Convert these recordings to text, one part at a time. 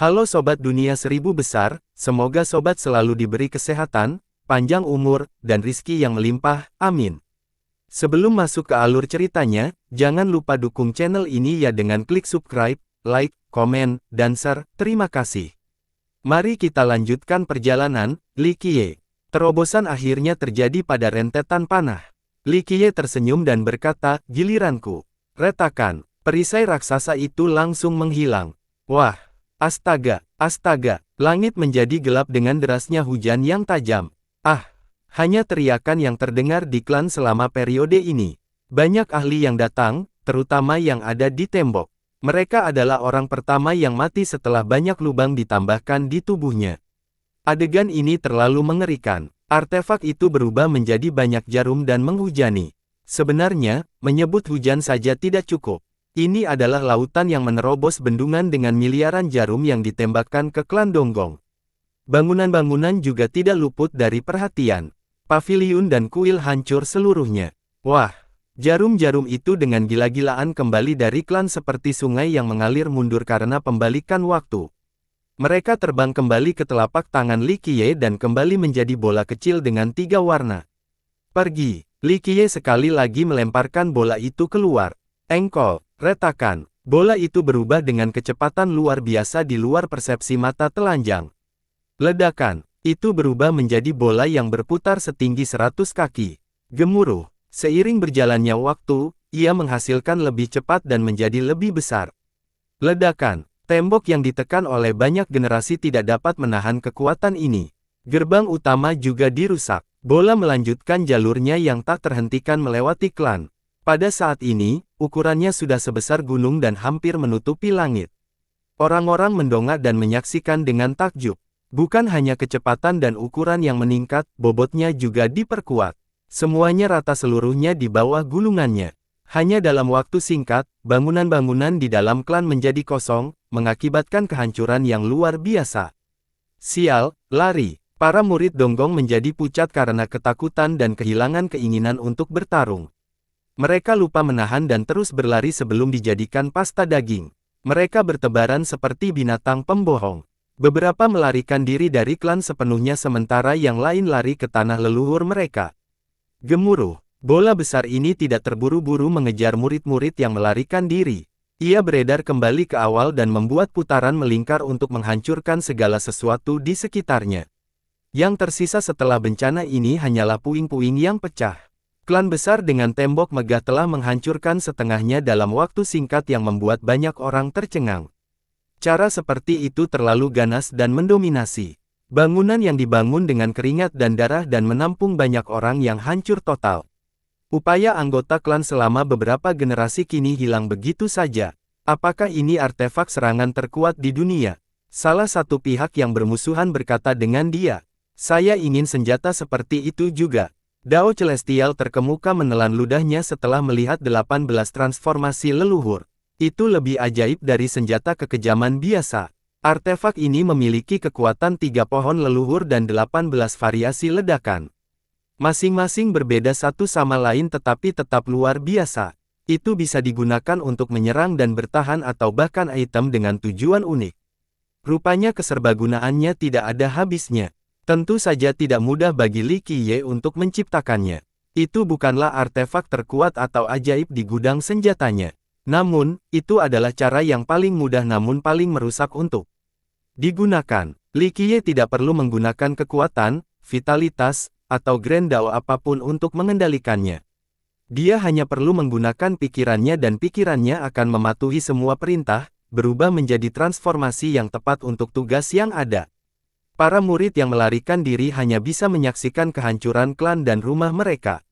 Halo Sobat Dunia Seribu Besar, semoga Sobat selalu diberi kesehatan, panjang umur, dan rizki yang melimpah, amin. Sebelum masuk ke alur ceritanya, jangan lupa dukung channel ini ya dengan klik subscribe, like, komen, dan share, terima kasih. Mari kita lanjutkan perjalanan, Li Qiye. Terobosan akhirnya terjadi pada rentetan panah. Li Qiye tersenyum dan berkata, giliranku. Retakan, perisai raksasa itu langsung menghilang. Wah! Astaga, astaga, langit menjadi gelap dengan derasnya hujan yang tajam. Ah, hanya teriakan yang terdengar di klan selama periode ini. Banyak ahli yang datang, terutama yang ada di tembok. Mereka adalah orang pertama yang mati setelah banyak lubang ditambahkan di tubuhnya. Adegan ini terlalu mengerikan. Artefak itu berubah menjadi banyak jarum dan menghujani. Sebenarnya, menyebut hujan saja tidak cukup. Ini adalah lautan yang menerobos bendungan dengan miliaran jarum yang ditembakkan ke klan Donggong. Bangunan-bangunan juga tidak luput dari perhatian. Paviliun dan kuil hancur seluruhnya. Wah, jarum-jarum itu dengan gila-gilaan kembali dari klan seperti sungai yang mengalir mundur karena pembalikan waktu. Mereka terbang kembali ke telapak tangan Li Qiye dan kembali menjadi bola kecil dengan 3 warna. Pergi, Li Qiye sekali lagi melemparkan bola itu keluar. Engkol. Retakan, bola itu berubah dengan kecepatan luar biasa di luar persepsi mata telanjang. Ledakan, itu berubah menjadi bola yang berputar setinggi 100 kaki. Gemuruh, seiring berjalannya waktu, ia menghasilkan lebih cepat dan menjadi lebih besar. Ledakan, tembok yang ditekan oleh banyak generasi tidak dapat menahan kekuatan ini. Gerbang utama juga dirusak. Bola melanjutkan jalurnya yang tak terhentikan melewati klan. Pada saat ini, ukurannya sudah sebesar gunung dan hampir menutupi langit. Orang-orang mendongak dan menyaksikan dengan takjub. Bukan hanya kecepatan dan ukuran yang meningkat, bobotnya juga diperkuat. Semuanya rata seluruhnya di bawah gulungannya. Hanya dalam waktu singkat, bangunan-bangunan di dalam klan menjadi kosong, mengakibatkan kehancuran yang luar biasa. Sial, lari. Para murid Donggong menjadi pucat karena ketakutan dan kehilangan keinginan untuk bertarung. Mereka lupa menahan dan terus berlari sebelum dijadikan pasta daging. Mereka bertebaran seperti binatang pembohong. Beberapa melarikan diri dari klan sepenuhnya sementara yang lain lari ke tanah leluhur mereka. Gemuruh, bola besar ini tidak terburu-buru mengejar murid-murid yang melarikan diri. Ia beredar kembali ke awal dan membuat putaran melingkar untuk menghancurkan segala sesuatu di sekitarnya. Yang tersisa setelah bencana ini hanyalah puing-puing yang pecah. Klan besar dengan tembok megah telah menghancurkan setengahnya dalam waktu singkat yang membuat banyak orang tercengang. Cara seperti itu terlalu ganas dan mendominasi. Bangunan yang dibangun dengan keringat dan darah dan menampung banyak orang yang hancur total. Upaya anggota klan selama beberapa generasi kini hilang begitu saja. Apakah ini artefak serangan terkuat di dunia? Salah satu pihak yang bermusuhan berkata dengan dia, "Saya ingin senjata seperti itu juga." Dao Celestial terkemuka menelan ludahnya setelah melihat 18 transformasi leluhur. Itu lebih ajaib dari senjata kekejaman biasa. Artefak ini memiliki kekuatan 3 pohon leluhur dan 18 variasi ledakan. Masing-masing berbeda satu sama lain tetapi tetap luar biasa. Itu bisa digunakan untuk menyerang dan bertahan atau bahkan item dengan tujuan unik. Rupanya keserbagunaannya tidak ada habisnya. Tentu saja tidak mudah bagi Li Qiye untuk menciptakannya. Itu bukanlah artefak terkuat atau ajaib di gudang senjatanya. Namun, itu adalah cara yang paling mudah namun paling merusak untuk digunakan. Li Qiye tidak perlu menggunakan kekuatan, vitalitas, atau Grand Dao apapun untuk mengendalikannya. Dia hanya perlu menggunakan pikirannya dan pikirannya akan mematuhi semua perintah, berubah menjadi transformasi yang tepat untuk tugas yang ada. Para murid yang melarikan diri hanya bisa menyaksikan kehancuran klan dan rumah mereka.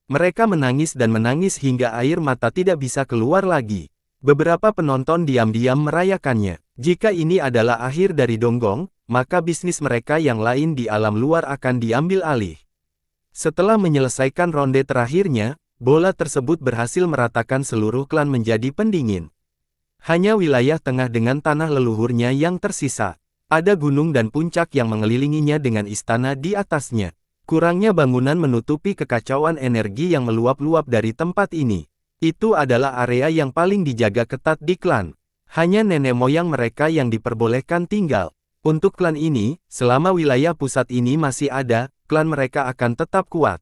Mereka menangis dan menangis hingga air mata tidak bisa keluar lagi. Beberapa penonton diam-diam merayakannya. Jika ini adalah akhir dari Donggong, maka bisnis mereka yang lain di alam luar akan diambil alih. Setelah menyelesaikan ronde terakhirnya, bola tersebut berhasil meratakan seluruh klan menjadi pendingin. Hanya wilayah tengah dengan tanah leluhurnya yang tersisa. Ada gunung dan puncak yang mengelilinginya dengan istana di atasnya. Kurangnya bangunan menutupi kekacauan energi yang meluap-luap dari tempat ini. Itu adalah area yang paling dijaga ketat di klan. Hanya nenek moyang mereka yang diperbolehkan tinggal. Untuk klan ini, selama wilayah pusat ini masih ada, klan mereka akan tetap kuat.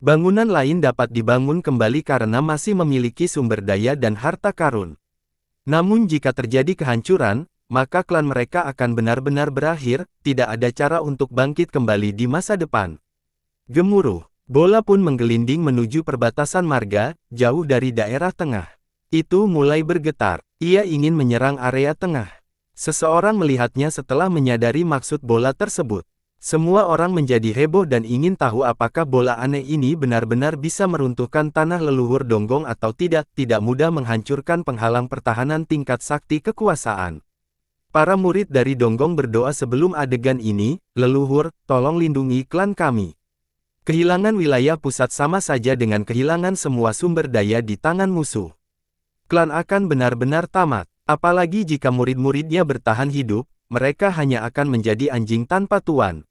Bangunan lain dapat dibangun kembali karena masih memiliki sumber daya dan harta karun. Namun jika terjadi kehancuran, maka klan mereka akan benar-benar berakhir, tidak ada cara untuk bangkit kembali di masa depan. Gemuruh, bola pun menggelinding menuju perbatasan marga, jauh dari daerah tengah. Itu mulai bergetar, ia ingin menyerang area tengah. Seseorang melihatnya setelah menyadari maksud bola tersebut. Semua orang menjadi heboh dan ingin tahu apakah bola aneh ini benar-benar bisa meruntuhkan tanah leluhur Donggong atau tidak mudah menghancurkan penghalang pertahanan tingkat sakti kekuasaan. Para murid dari Donggong berdoa sebelum adegan ini, leluhur, tolong lindungi klan kami. Kehilangan wilayah pusat sama saja dengan kehilangan semua sumber daya di tangan musuh. Klan akan benar-benar tamat, apalagi jika murid-muridnya bertahan hidup, mereka hanya akan menjadi anjing tanpa tuan.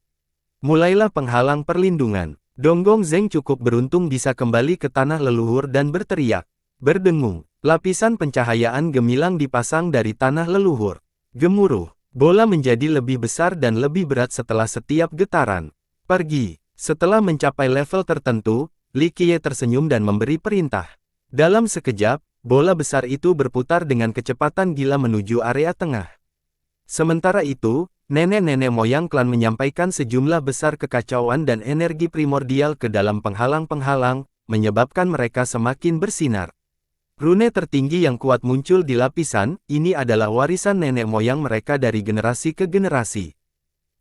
Mulailah penghalang perlindungan. Donggong Zeng cukup beruntung bisa kembali ke tanah leluhur dan berteriak. Berdengung, lapisan pencahayaan gemilang dipasang dari tanah leluhur. Gemuruh, bola menjadi lebih besar dan lebih berat setelah setiap getaran. Pergi. Setelah mencapai level tertentu, Li Qiye tersenyum dan memberi perintah. Dalam sekejap, bola besar itu berputar dengan kecepatan gila menuju area tengah. Sementara itu, nenek-nenek moyang klan menyampaikan sejumlah besar kekacauan dan energi primordial ke dalam penghalang-penghalang, menyebabkan mereka semakin bersinar. Rune tertinggi yang kuat muncul di lapisan, ini adalah warisan nenek moyang mereka dari generasi ke generasi.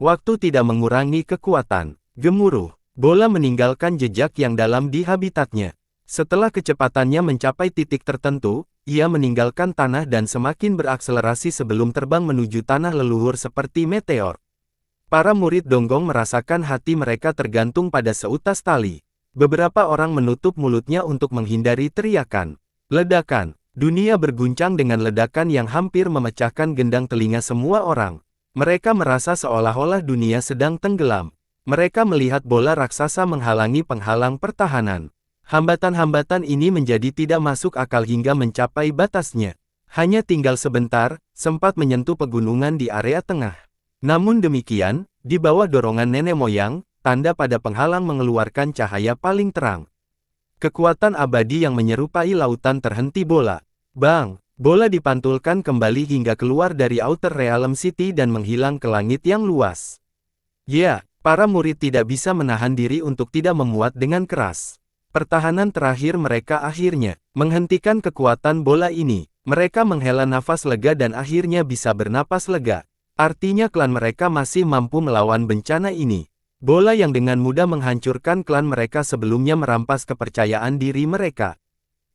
Waktu tidak mengurangi kekuatan. Gemuruh, bola meninggalkan jejak yang dalam di habitatnya. Setelah kecepatannya mencapai titik tertentu, ia meninggalkan tanah dan semakin berakselerasi sebelum terbang menuju tanah leluhur seperti meteor. Para murid Donggong merasakan hati mereka tergantung pada seutas tali. Beberapa orang menutup mulutnya untuk menghindari teriakan. Ledakan, dunia berguncang dengan ledakan yang hampir memecahkan gendang telinga semua orang. Mereka merasa seolah-olah dunia sedang tenggelam. Mereka melihat bola raksasa menghalangi penghalang pertahanan. Hambatan-hambatan ini menjadi tidak masuk akal hingga mencapai batasnya. Hanya tinggal sebentar, sempat menyentuh pegunungan di area tengah. Namun demikian, di bawah dorongan nenek moyang, tanda pada penghalang mengeluarkan cahaya paling terang. Kekuatan abadi yang menyerupai lautan terhenti bola. Bang! Bola dipantulkan kembali hingga keluar dari Outer Realm City dan menghilang ke langit yang luas. Ya, para murid tidak bisa menahan diri untuk tidak memuat dengan keras. Pertahanan terakhir mereka akhirnya menghentikan kekuatan bola ini. Mereka menghela nafas lega dan akhirnya bisa bernapas lega. Artinya klan mereka masih mampu melawan bencana ini. Bola yang dengan mudah menghancurkan klan mereka sebelumnya merampas kepercayaan diri mereka.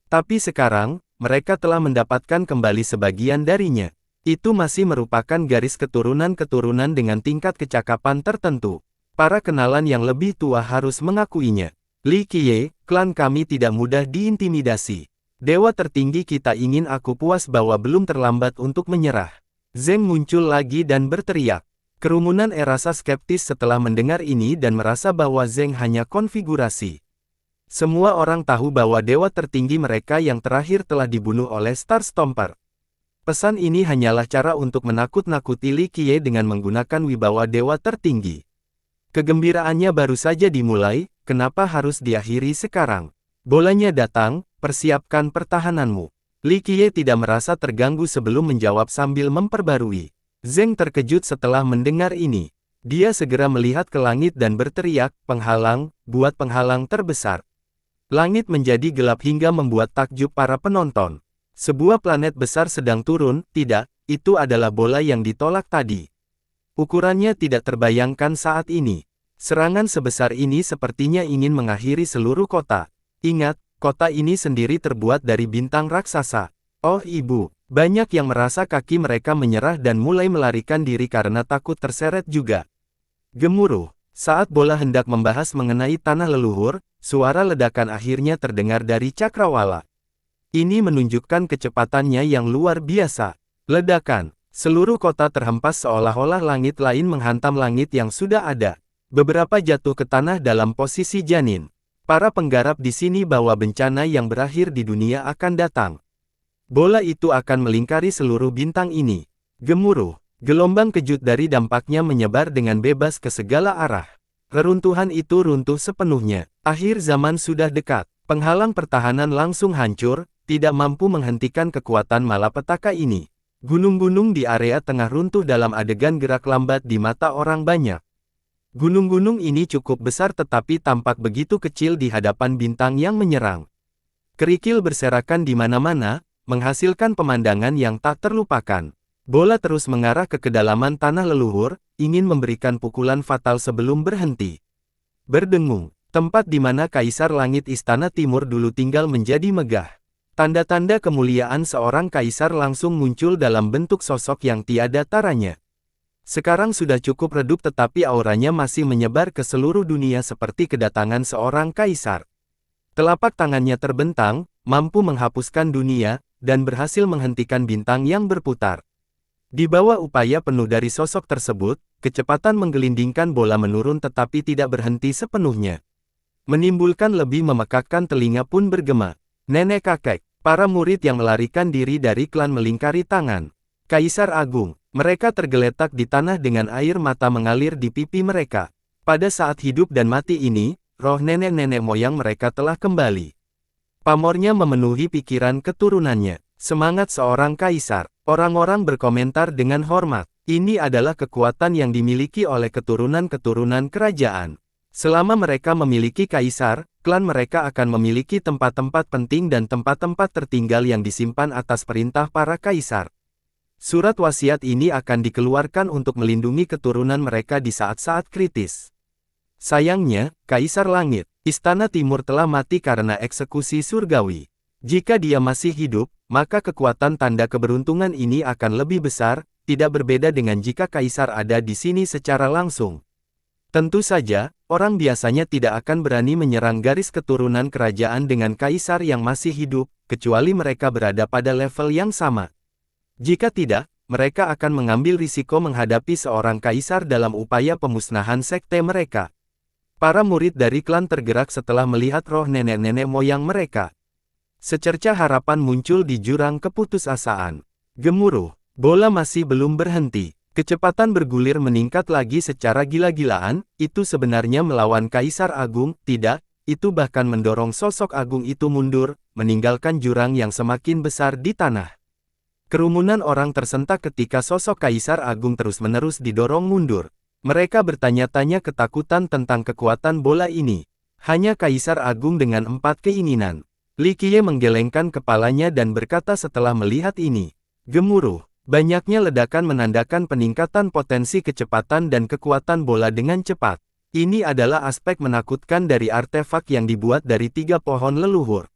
Tapi sekarang, mereka telah mendapatkan kembali sebagian darinya. Itu masih merupakan garis keturunan-keturunan dengan tingkat kecakapan tertentu. Para kenalan yang lebih tua harus mengakuinya. Li Qiye, klan kami tidak mudah diintimidasi. Dewa tertinggi kita ingin aku puas bahwa belum terlambat untuk menyerah. Zeng muncul lagi dan berteriak. Kerumunan rasa skeptis setelah mendengar ini dan merasa bahwa Zeng hanya konfigurasi. Semua orang tahu bahwa dewa tertinggi mereka yang terakhir telah dibunuh oleh Star Stomper. Pesan ini hanyalah cara untuk menakut-nakuti Li Qiye dengan menggunakan wibawa dewa tertinggi. Kegembiraannya baru saja dimulai, kenapa harus diakhiri sekarang? Bolanya datang, persiapkan pertahananmu. Li Qiye tidak merasa terganggu sebelum menjawab sambil memperbarui. Zeng terkejut setelah mendengar ini. Dia segera melihat ke langit dan berteriak, penghalang, buat penghalang terbesar. Langit menjadi gelap hingga membuat takjub para penonton. Sebuah planet besar sedang turun, tidak, itu adalah bola yang ditolak tadi. Ukurannya tidak terbayangkan saat ini. Serangan sebesar ini sepertinya ingin mengakhiri seluruh kota. Ingat, kota ini sendiri terbuat dari bintang raksasa. Oh ibu, banyak yang merasa kaki mereka menyerah dan mulai melarikan diri karena takut terseret juga. Gemuruh, saat bola hendak membahas mengenai tanah leluhur, suara ledakan akhirnya terdengar dari cakrawala. Ini menunjukkan kecepatannya yang luar biasa. Ledakan. Seluruh kota terhempas seolah-olah langit lain menghantam langit yang sudah ada. Beberapa jatuh ke tanah dalam posisi janin. Para penggarap di sini bahwa bencana yang berakhir di dunia akan datang. Bola itu akan melingkari seluruh bintang ini. Gemuruh, gelombang kejut dari dampaknya menyebar dengan bebas ke segala arah. Reruntuhan itu runtuh sepenuhnya. Akhir zaman sudah dekat. Penghalang pertahanan langsung hancur, tidak mampu menghentikan kekuatan malapetaka ini. Gunung-gunung di area tengah runtuh dalam adegan gerak lambat di mata orang banyak. Gunung-gunung ini cukup besar tetapi tampak begitu kecil di hadapan bintang yang menyerang. Kerikil berserakan di mana-mana, menghasilkan pemandangan yang tak terlupakan. Bola terus mengarah ke kedalaman tanah leluhur, ingin memberikan pukulan fatal sebelum berhenti. Berdengung, tempat di mana Kaisar Langit Istana Timur dulu tinggal menjadi megah. Tanda-tanda kemuliaan seorang kaisar langsung muncul dalam bentuk sosok yang tiada taranya. Sekarang sudah cukup redup tetapi auranya masih menyebar ke seluruh dunia seperti kedatangan seorang kaisar. Telapak tangannya terbentang, mampu menghapuskan dunia, dan berhasil menghentikan bintang yang berputar. Di bawah upaya penuh dari sosok tersebut, kecepatan menggelindingkan bola menurun tetapi tidak berhenti sepenuhnya. Menimbulkan lebih memekakkan telinga pun bergema. Nenek kakek, para murid yang melarikan diri dari klan melingkari tangan. Kaisar Agung, mereka tergeletak di tanah dengan air mata mengalir di pipi mereka. Pada saat hidup dan mati ini, roh nenek-nenek moyang mereka telah kembali. Pamornya memenuhi pikiran keturunannya. Semangat seorang kaisar. Orang-orang berkomentar dengan hormat. Ini adalah kekuatan yang dimiliki oleh keturunan-keturunan kerajaan. Selama mereka memiliki kaisar, klan mereka akan memiliki tempat-tempat penting dan tempat-tempat tertinggal yang disimpan atas perintah para kaisar. Surat wasiat ini akan dikeluarkan untuk melindungi keturunan mereka di saat-saat kritis. Sayangnya, Kaisar Langit, Istana Timur telah mati karena eksekusi surgawi. Jika dia masih hidup, maka kekuatan tanda keberuntungan ini akan lebih besar, tidak berbeda dengan jika kaisar ada di sini secara langsung. Tentu saja, orang biasanya tidak akan berani menyerang garis keturunan kerajaan dengan kaisar yang masih hidup, kecuali mereka berada pada level yang sama. Jika tidak, mereka akan mengambil risiko menghadapi seorang kaisar dalam upaya pemusnahan sekte mereka. Para murid dari klan tergerak setelah melihat roh nenek-nenek moyang mereka. Secerca harapan muncul di jurang keputusasaan. Gemuruh, bola masih belum berhenti. Kecepatan bergulir meningkat lagi secara gila-gilaan, itu sebenarnya melawan Kaisar Agung, tidak, itu bahkan mendorong sosok agung itu mundur, meninggalkan jurang yang semakin besar di tanah. Kerumunan orang tersentak ketika sosok Kaisar Agung terus-menerus didorong mundur. Mereka bertanya-tanya ketakutan tentang kekuatan bola ini. Hanya Kaisar Agung dengan 4 keinginan. Li Qiye menggelengkan kepalanya dan berkata setelah melihat ini. Gemuruh. Banyaknya ledakan menandakan peningkatan potensi kecepatan dan kekuatan bola dengan cepat. Ini adalah aspek menakutkan dari artefak yang dibuat dari 3 pohon leluhur.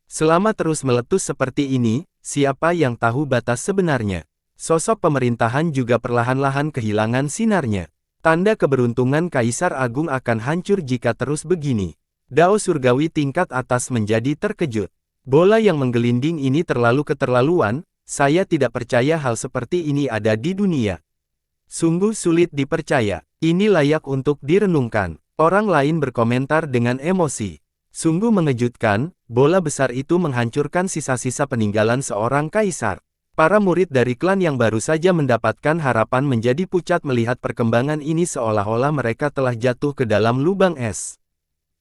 Selama terus meletus seperti ini, siapa yang tahu batas sebenarnya? Sosok pemerintahan juga perlahan-lahan kehilangan sinarnya. Tanda keberuntungan Kaisar Agung akan hancur jika terus begini. Dao surgawi tingkat atas menjadi terkejut. Bola yang menggelinding ini terlalu keterlaluan. Saya tidak percaya hal seperti ini ada di dunia. Sungguh sulit dipercaya. Ini layak untuk direnungkan. Orang lain berkomentar dengan emosi. Sungguh mengejutkan, bola besar itu menghancurkan sisa-sisa peninggalan seorang kaisar. Para murid dari klan yang baru saja mendapatkan harapan menjadi pucat melihat perkembangan ini seolah-olah mereka telah jatuh ke dalam lubang es.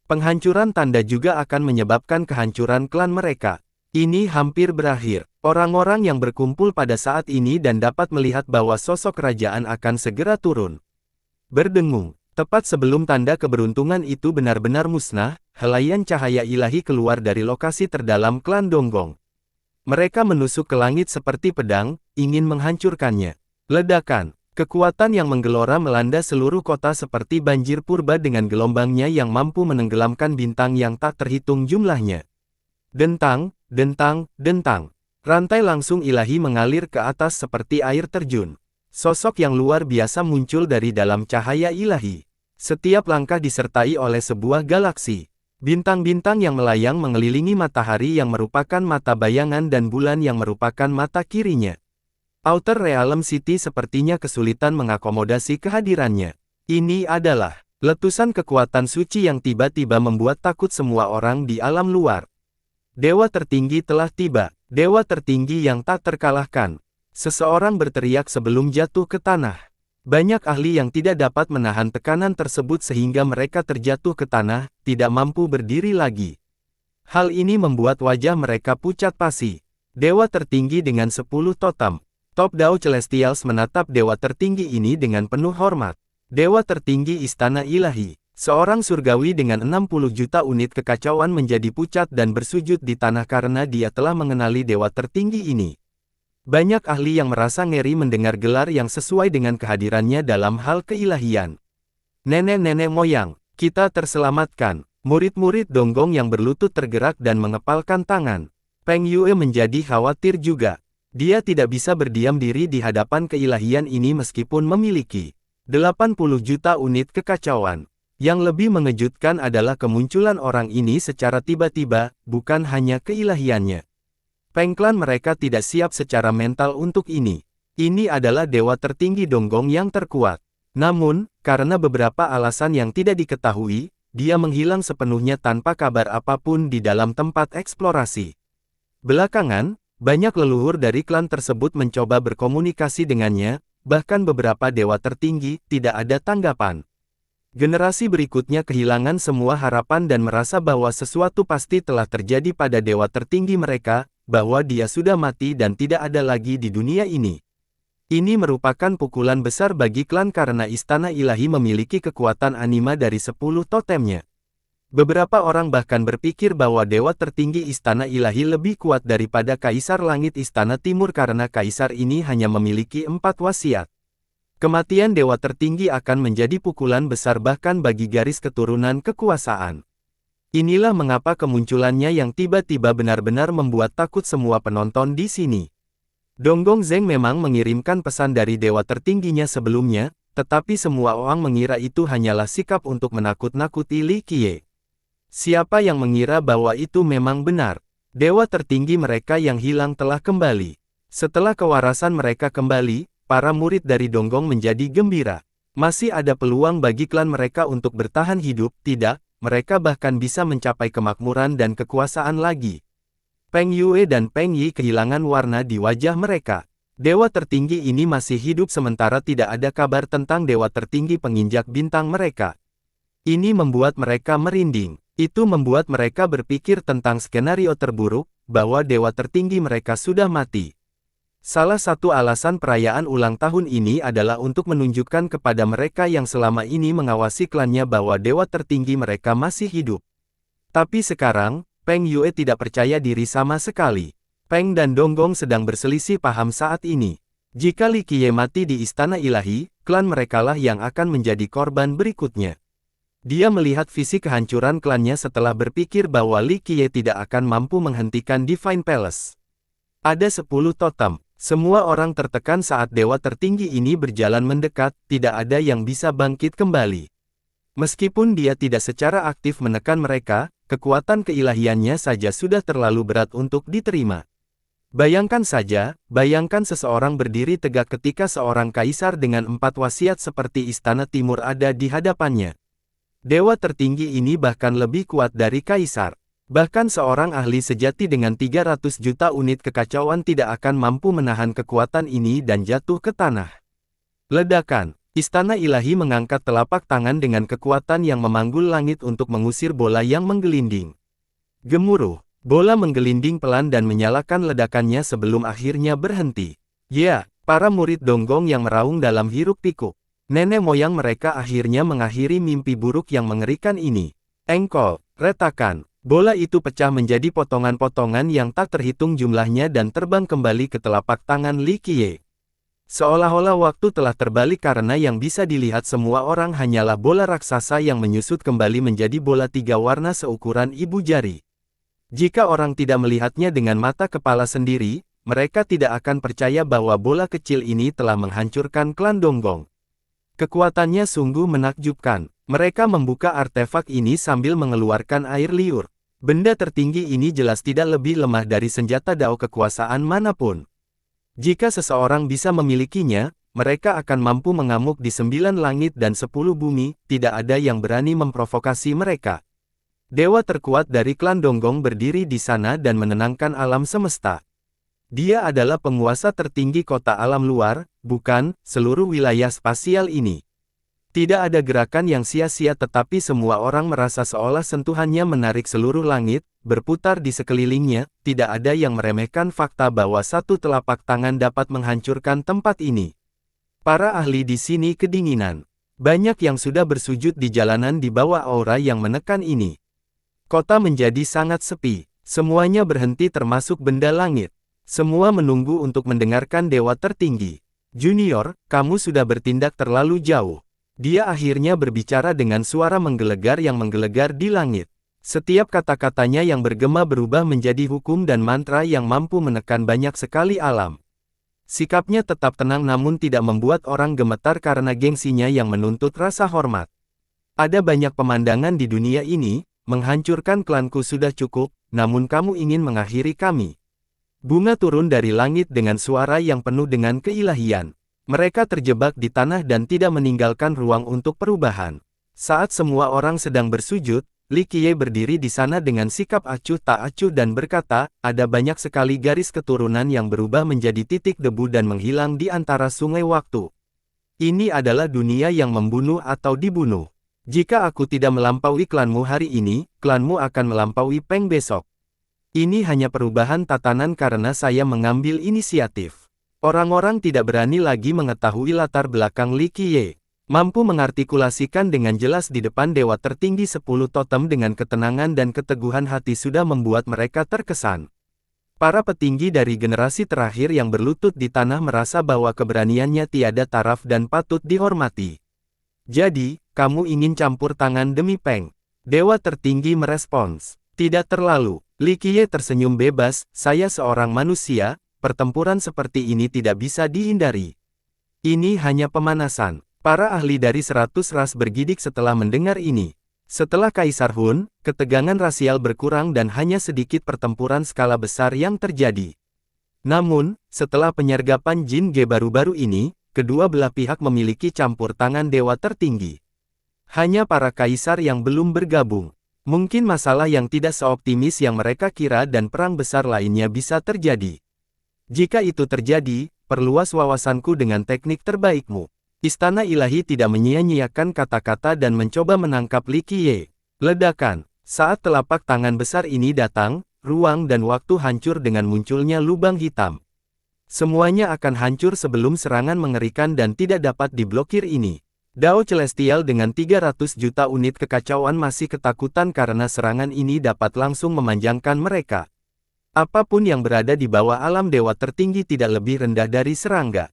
Penghancuran tanda juga akan menyebabkan kehancuran klan mereka. Ini hampir berakhir. Orang-orang yang berkumpul pada saat ini dan dapat melihat bahwa sosok kerajaan akan segera turun. Berdengung, tepat sebelum tanda keberuntungan itu benar-benar musnah, helaian cahaya ilahi keluar dari lokasi terdalam klan Donggong. Mereka menusuk ke langit seperti pedang, ingin menghancurkannya. Ledakan, kekuatan yang menggelora melanda seluruh kota seperti banjir purba dengan gelombangnya yang mampu menenggelamkan bintang yang tak terhitung jumlahnya. Dentang, dentang, dentang. Rantai langsung ilahi mengalir ke atas seperti air terjun. Sosok yang luar biasa muncul dari dalam cahaya ilahi. Setiap langkah disertai oleh sebuah galaksi. Bintang-bintang yang melayang mengelilingi matahari yang merupakan mata bayangan dan bulan yang merupakan mata kirinya. Outer Realm City sepertinya kesulitan mengakomodasi kehadirannya. Ini adalah letusan kekuatan suci yang tiba-tiba membuat takut semua orang di alam luar. Dewa tertinggi telah tiba. Dewa tertinggi yang tak terkalahkan. Seseorang berteriak sebelum jatuh ke tanah. Banyak ahli yang tidak dapat menahan tekanan tersebut sehingga mereka terjatuh ke tanah, tidak mampu berdiri lagi. Hal ini membuat wajah mereka pucat pasi. Dewa tertinggi dengan 10 totem. Top Dao Celestials menatap dewa tertinggi ini dengan penuh hormat. Dewa tertinggi Istana Ilahi. Seorang surgawi dengan 60 juta unit kekacauan menjadi pucat dan bersujud di tanah karena dia telah mengenali dewa tertinggi ini. Banyak ahli yang merasa ngeri mendengar gelar yang sesuai dengan kehadirannya dalam hal keilahian. Nenek-nenek moyang, kita terselamatkan. Murid-murid Donggong yang berlutut tergerak dan mengepalkan tangan. Peng Yue menjadi khawatir juga. Dia tidak bisa berdiam diri di hadapan keilahian ini meskipun memiliki 80 juta unit kekacauan. Yang lebih mengejutkan adalah kemunculan orang ini secara tiba-tiba, bukan hanya keilahiannya. Pengklan mereka tidak siap secara mental untuk ini. Ini adalah dewa tertinggi Donggong yang terkuat. Namun, karena beberapa alasan yang tidak diketahui, dia menghilang sepenuhnya tanpa kabar apapun di dalam tempat eksplorasi. Belakangan, banyak leluhur dari klan tersebut mencoba berkomunikasi dengannya, bahkan beberapa dewa tertinggi tidak ada tanggapan. Generasi berikutnya kehilangan semua harapan dan merasa bahwa sesuatu pasti telah terjadi pada dewa tertinggi mereka, bahwa dia sudah mati dan tidak ada lagi di dunia ini. Ini merupakan pukulan besar bagi klan karena Istana Ilahi memiliki kekuatan anima dari 10 totemnya. Beberapa orang bahkan berpikir bahwa dewa tertinggi Istana Ilahi lebih kuat daripada Kaisar Langit Istana Timur karena Kaisar ini hanya memiliki 4 wasiat. Kematian dewa tertinggi akan menjadi pukulan besar bahkan bagi garis keturunan kekuasaan. Inilah mengapa kemunculannya yang tiba-tiba benar-benar membuat takut semua penonton di sini. Donggong Zeng memang mengirimkan pesan dari dewa tertingginya sebelumnya, tetapi semua orang mengira itu hanyalah sikap untuk menakut-nakuti Li Qiye. Siapa yang mengira bahwa itu memang benar? Dewa tertinggi mereka yang hilang telah kembali. Setelah kewarasan mereka kembali, para murid dari Donggong menjadi gembira. Masih ada peluang bagi klan mereka untuk bertahan hidup, tidak, mereka bahkan bisa mencapai kemakmuran dan kekuasaan lagi. Peng Yue dan Peng Yi kehilangan warna di wajah mereka. Dewa tertinggi ini masih hidup sementara tidak ada kabar tentang dewa tertinggi penginjak bintang mereka. Ini membuat mereka merinding. Itu membuat mereka berpikir tentang skenario terburuk, bahwa dewa tertinggi mereka sudah mati. Salah satu alasan perayaan ulang tahun ini adalah untuk menunjukkan kepada mereka yang selama ini mengawasi klannya bahwa dewa tertinggi mereka masih hidup. Tapi sekarang, Peng Yue tidak percaya diri sama sekali. Peng dan Donggong sedang berselisih paham saat ini. Jika Li Qiye mati di Istana Ilahi, klan merekalah yang akan menjadi korban berikutnya. Dia melihat visi kehancuran klannya setelah berpikir bahwa Li Qiye tidak akan mampu menghentikan Divine Palace. Ada 10 totem. Semua orang tertekan saat dewa tertinggi ini berjalan mendekat, tidak ada yang bisa bangkit kembali. Meskipun dia tidak secara aktif menekan mereka, kekuatan keilahiannya saja sudah terlalu berat untuk diterima. Bayangkan saja, bayangkan seseorang berdiri tegak ketika seorang kaisar dengan 4 wasiat seperti Istana Timur ada di hadapannya. Dewa tertinggi ini bahkan lebih kuat dari kaisar. Bahkan seorang ahli sejati dengan 300 juta unit kekacauan tidak akan mampu menahan kekuatan ini dan jatuh ke tanah. Ledakan. Istana Ilahi mengangkat telapak tangan dengan kekuatan yang memanggul langit untuk mengusir bola yang menggelinding. Gemuruh. Bola menggelinding pelan dan menyalakan ledakannya sebelum akhirnya berhenti. Ya, para murid Donggong yang meraung dalam hiruk-pikuk. Nenek moyang mereka akhirnya mengakhiri mimpi buruk yang mengerikan ini. Engkol, retakan. Bola itu pecah menjadi potongan-potongan yang tak terhitung jumlahnya dan terbang kembali ke telapak tangan Li Qiye. Seolah-olah waktu telah terbalik karena yang bisa dilihat semua orang hanyalah bola raksasa yang menyusut kembali menjadi bola 3 warna seukuran ibu jari. Jika orang tidak melihatnya dengan mata kepala sendiri, mereka tidak akan percaya bahwa bola kecil ini telah menghancurkan klan Donggong. Kekuatannya sungguh menakjubkan. Mereka membuka artefak ini sambil mengeluarkan air liur. Benda tertinggi ini jelas tidak lebih lemah dari senjata dao kekuasaan manapun. Jika seseorang bisa memilikinya, mereka akan mampu mengamuk di 9 langit dan 10 bumi, tidak ada yang berani memprovokasi mereka. Dewa terkuat dari klan Donggong berdiri di sana dan menenangkan alam semesta. Dia adalah penguasa tertinggi kota alam luar, bukan seluruh wilayah spasial ini. Tidak ada gerakan yang sia-sia tetapi semua orang merasa seolah sentuhannya menarik seluruh langit, berputar di sekelilingnya, tidak ada yang meremehkan fakta bahwa satu telapak tangan dapat menghancurkan tempat ini. Para ahli di sini kedinginan. Banyak yang sudah bersujud di jalanan di bawah aura yang menekan ini. Kota menjadi sangat sepi, semuanya berhenti termasuk benda langit. Semua menunggu untuk mendengarkan dewa tertinggi. Junior, kamu sudah bertindak terlalu jauh. Dia akhirnya berbicara dengan suara menggelegar yang menggelegar di langit. Setiap kata-katanya yang bergema berubah menjadi hukum dan mantra yang mampu menekan banyak sekali alam. Sikapnya tetap tenang namun tidak membuat orang gemetar karena gengsinya yang menuntut rasa hormat. Ada banyak pemandangan di dunia ini, menghancurkan klanku sudah cukup, namun kamu ingin mengakhiri kami. Bunga turun dari langit dengan suara yang penuh dengan keilahian. Mereka terjebak di tanah dan tidak meninggalkan ruang untuk perubahan. Saat semua orang sedang bersujud, Li Qiye berdiri di sana dengan sikap acuh tak acuh dan berkata, ada banyak sekali garis keturunan yang berubah menjadi titik debu dan menghilang di antara sungai waktu. Ini adalah dunia yang membunuh atau dibunuh. Jika aku tidak melampaui klanmu hari ini, klanmu akan melampaui Peng besok. Ini hanya perubahan tatanan karena saya mengambil inisiatif. Orang-orang tidak berani lagi mengetahui latar belakang Li Qiye. Mampu mengartikulasikan dengan jelas di depan dewa tertinggi 10 totem dengan ketenangan dan keteguhan hati sudah membuat mereka terkesan. Para petinggi dari generasi terakhir yang berlutut di tanah merasa bahwa keberaniannya tiada taraf dan patut dihormati. Jadi, kamu ingin campur tangan demi Peng? Dewa tertinggi merespons. Tidak terlalu. Li Qiye tersenyum bebas, saya seorang manusia, pertempuran seperti ini tidak bisa dihindari. Ini hanya pemanasan. Para ahli dari 100 ras bergidik setelah mendengar ini. Setelah Kaisar Hun, ketegangan rasial berkurang dan hanya sedikit pertempuran skala besar yang terjadi. Namun, setelah penyergapan Jin Ge baru-baru ini, kedua belah pihak memiliki campur tangan dewa tertinggi. Hanya para kaisar yang belum bergabung. Mungkin masalah yang tidak seoptimis yang mereka kira dan perang besar lainnya bisa terjadi. Jika itu terjadi, perluas wawasanku dengan teknik terbaikmu. Istana ilahi tidak menyia-nyiakan kata-kata dan mencoba menangkap Li Qiye. Ledakan. Saat telapak tangan besar ini datang, ruang dan waktu hancur dengan munculnya lubang hitam. Semuanya akan hancur sebelum serangan mengerikan dan tidak dapat diblokir ini. Dao Celestial dengan 300 juta unit kekacauan masih ketakutan karena serangan ini dapat langsung memanjangkan mereka. Apapun yang berada di bawah alam dewa tertinggi tidak lebih rendah dari serangga.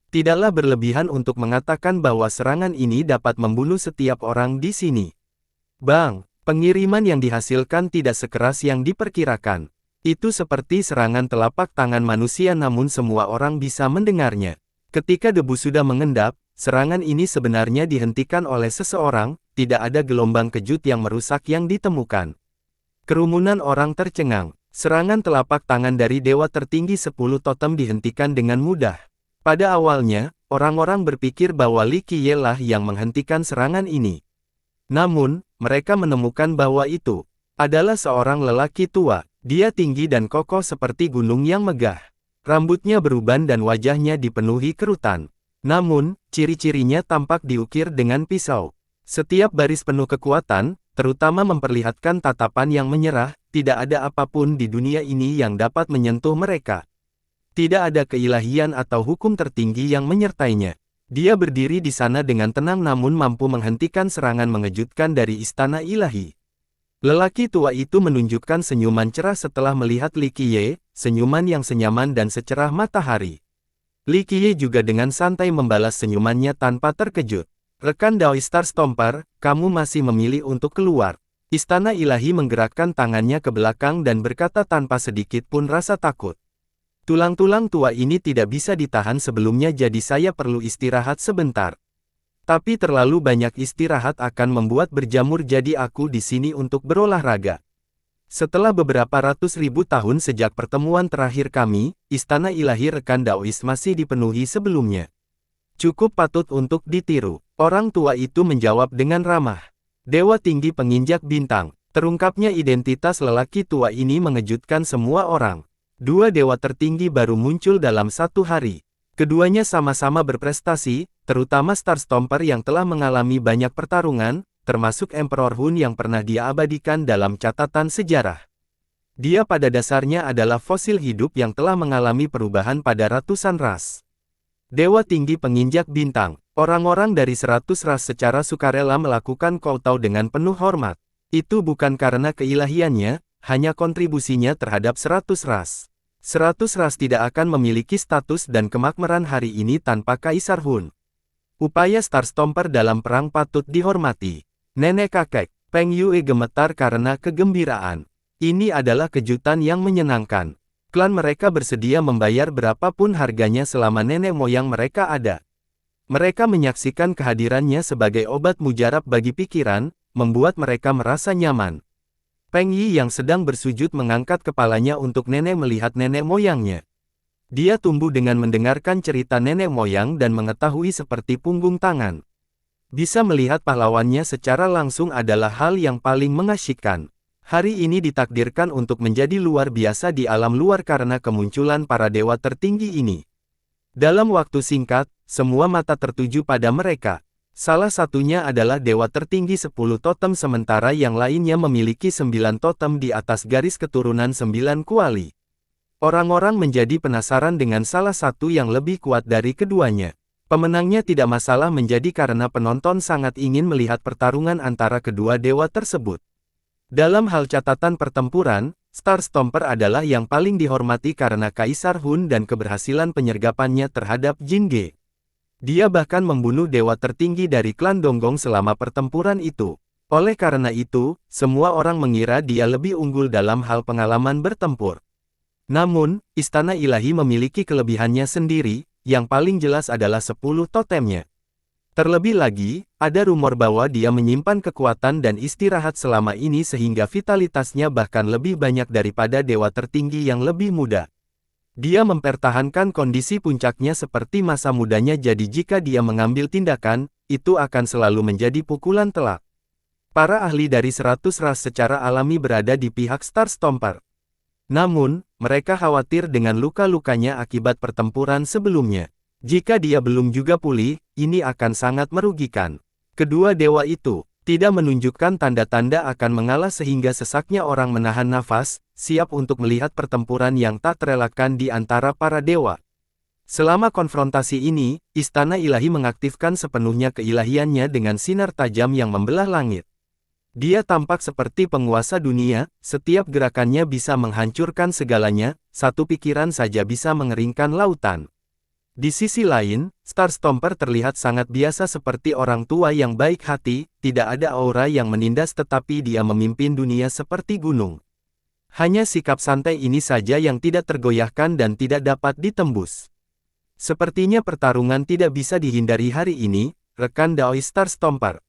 Tidaklah berlebihan untuk mengatakan bahwa serangan ini dapat membunuh setiap orang di sini. Bang, pengiriman yang dihasilkan tidak sekeras yang diperkirakan. Itu seperti serangan telapak tangan manusia namun semua orang bisa mendengarnya. Ketika debu sudah mengendap, serangan ini sebenarnya dihentikan oleh seseorang, tidak ada gelombang kejut yang merusak yang ditemukan. Kerumunan orang tercengang. Serangan telapak tangan dari dewa tertinggi 10 totem dihentikan dengan mudah. Pada awalnya, orang-orang berpikir bahwa Li Qiye lah yang menghentikan serangan ini. Namun, mereka menemukan bahwa itu adalah seorang lelaki tua. Dia tinggi dan kokoh seperti gunung yang megah. Rambutnya beruban dan wajahnya dipenuhi kerutan. Namun, ciri-cirinya tampak diukir dengan pisau. Setiap baris penuh kekuatan, terutama memperlihatkan tatapan yang menyerah, tidak ada apapun di dunia ini yang dapat menyentuh mereka. Tidak ada keilahian atau hukum tertinggi yang menyertainya. Dia berdiri di sana dengan tenang namun mampu menghentikan serangan mengejutkan dari istana ilahi. Lelaki tua itu menunjukkan senyuman cerah setelah melihat Li Qiye, senyuman yang senyaman dan secerah matahari. Li Qiye juga dengan santai membalas senyumannya tanpa terkejut. Rekan Dao Star Stomper, kamu masih memilih untuk keluar. Istana ilahi menggerakkan tangannya ke belakang dan berkata tanpa sedikit pun rasa takut. Tulang-tulang tua ini tidak bisa ditahan sebelumnya jadi saya perlu istirahat sebentar. Tapi terlalu banyak istirahat akan membuat berjamur jadi aku di sini untuk berolahraga. Setelah beberapa ratus ribu tahun sejak pertemuan terakhir kami, istana ilahi rekan Daois masih dipenuhi sebelumnya. Cukup patut untuk ditiru. Orang tua itu menjawab dengan ramah. Dewa tinggi penginjak bintang. Terungkapnya identitas lelaki tua ini mengejutkan semua orang. Dua dewa tertinggi baru muncul dalam satu hari. Keduanya sama-sama berprestasi, terutama Starstomper yang telah mengalami banyak pertarungan, termasuk Emperor Hun yang pernah dia abadikan dalam catatan sejarah. Dia pada dasarnya adalah fosil hidup yang telah mengalami perubahan pada ratusan ras. Dewa tinggi penginjak bintang, orang-orang dari 100 ras secara sukarela melakukan kowtow dengan penuh hormat. Itu bukan karena keilahiannya, hanya kontribusinya terhadap 100 ras. 100 ras tidak akan memiliki status dan kemakmuran hari ini tanpa Kaisar Hun. Upaya Starstomper dalam perang patut dihormati. Nenek kakek, Peng Yue gemetar karena kegembiraan. Ini adalah kejutan yang menyenangkan. Klan mereka bersedia membayar berapapun harganya selama nenek moyang mereka ada. Mereka menyaksikan kehadirannya sebagai obat mujarab bagi pikiran, membuat mereka merasa nyaman. Peng Yi yang sedang bersujud mengangkat kepalanya untuk nenek melihat nenek moyangnya. Dia tumbuh dengan mendengarkan cerita nenek moyang dan mengetahui seperti punggung tangan. Bisa melihat pahlawannya secara langsung adalah hal yang paling mengasyikkan. Hari ini ditakdirkan untuk menjadi luar biasa di alam luar karena kemunculan para dewa tertinggi ini. Dalam waktu singkat, semua mata tertuju pada mereka. Salah satunya adalah dewa tertinggi 10 totem sementara yang lainnya memiliki 9 totem di atas garis keturunan 9 kuali. Orang-orang menjadi penasaran dengan salah satu yang lebih kuat dari keduanya. Pemenangnya tidak masalah menjadi karena penonton sangat ingin melihat pertarungan antara kedua dewa tersebut. Dalam hal catatan pertempuran, Starstomper adalah yang paling dihormati karena Kaisar Hun dan keberhasilan penyergapannya terhadap Jin Ge. Dia bahkan membunuh dewa tertinggi dari klan Donggong selama pertempuran itu. Oleh karena itu, semua orang mengira dia lebih unggul dalam hal pengalaman bertempur. Namun, Istana Ilahi memiliki kelebihannya sendiri, yang paling jelas adalah 10 totemnya. Terlebih lagi, ada rumor bahwa dia menyimpan kekuatan dan istirahat selama ini sehingga vitalitasnya bahkan lebih banyak daripada dewa tertinggi yang lebih muda. Dia mempertahankan kondisi puncaknya seperti masa mudanya jadi jika dia mengambil tindakan, itu akan selalu menjadi pukulan telak. Para ahli dari 100 ras secara alami berada di pihak Starstomper. Namun, mereka khawatir dengan luka-lukanya akibat pertempuran sebelumnya. Jika dia belum juga pulih, ini akan sangat merugikan. Kedua dewa itu tidak menunjukkan tanda-tanda akan mengalah sehingga sesaknya orang menahan nafas, siap untuk melihat pertempuran yang tak terelakkan di antara para dewa. Selama konfrontasi ini, Istana Ilahi mengaktifkan sepenuhnya keilahiannya dengan sinar tajam yang membelah langit. Dia tampak seperti penguasa dunia, setiap gerakannya bisa menghancurkan segalanya, satu pikiran saja bisa mengeringkan lautan. Di sisi lain, Starstomper terlihat sangat biasa seperti orang tua yang baik hati, tidak ada aura yang menindas tetapi dia memimpin dunia seperti gunung. Hanya sikap santai ini saja yang tidak tergoyahkan dan tidak dapat ditembus. Sepertinya pertarungan tidak bisa dihindari hari ini, rekan Daois Starstomper.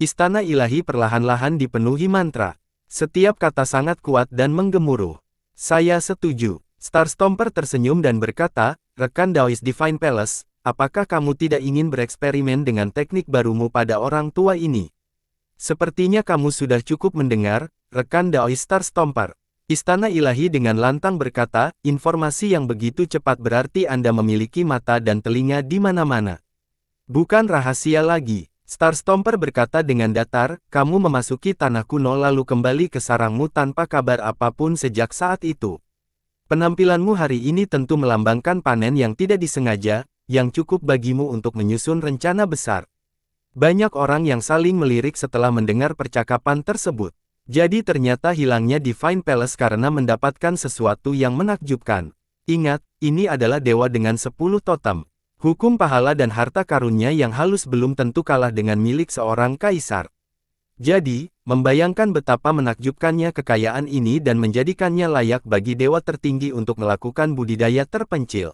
Istana Ilahi perlahan-lahan dipenuhi mantra. Setiap kata sangat kuat dan menggemuruh. Saya setuju. Starstomper tersenyum dan berkata, rekan Daois Divine Palace, apakah kamu tidak ingin bereksperimen dengan teknik barumu pada orang tua ini? Sepertinya kamu sudah cukup mendengar, rekan Daois Starstomper. Istana Ilahi dengan lantang berkata, informasi yang begitu cepat berarti Anda memiliki mata dan telinga di mana-mana. Bukan rahasia lagi. Starstomper berkata dengan datar, kamu memasuki tanah kuno lalu kembali ke sarangmu tanpa kabar apapun sejak saat itu. Penampilanmu hari ini tentu melambangkan panen yang tidak disengaja, yang cukup bagimu untuk menyusun rencana besar. Banyak orang yang saling melirik setelah mendengar percakapan tersebut. Jadi ternyata hilangnya Divine Palace karena mendapatkan sesuatu yang menakjubkan. Ingat, ini adalah dewa dengan 10 totem. Hukum pahala dan harta karunnya yang halus belum tentu kalah dengan milik seorang kaisar. Jadi, membayangkan betapa menakjubkannya kekayaan ini dan menjadikannya layak bagi dewa tertinggi untuk melakukan budidaya terpencil.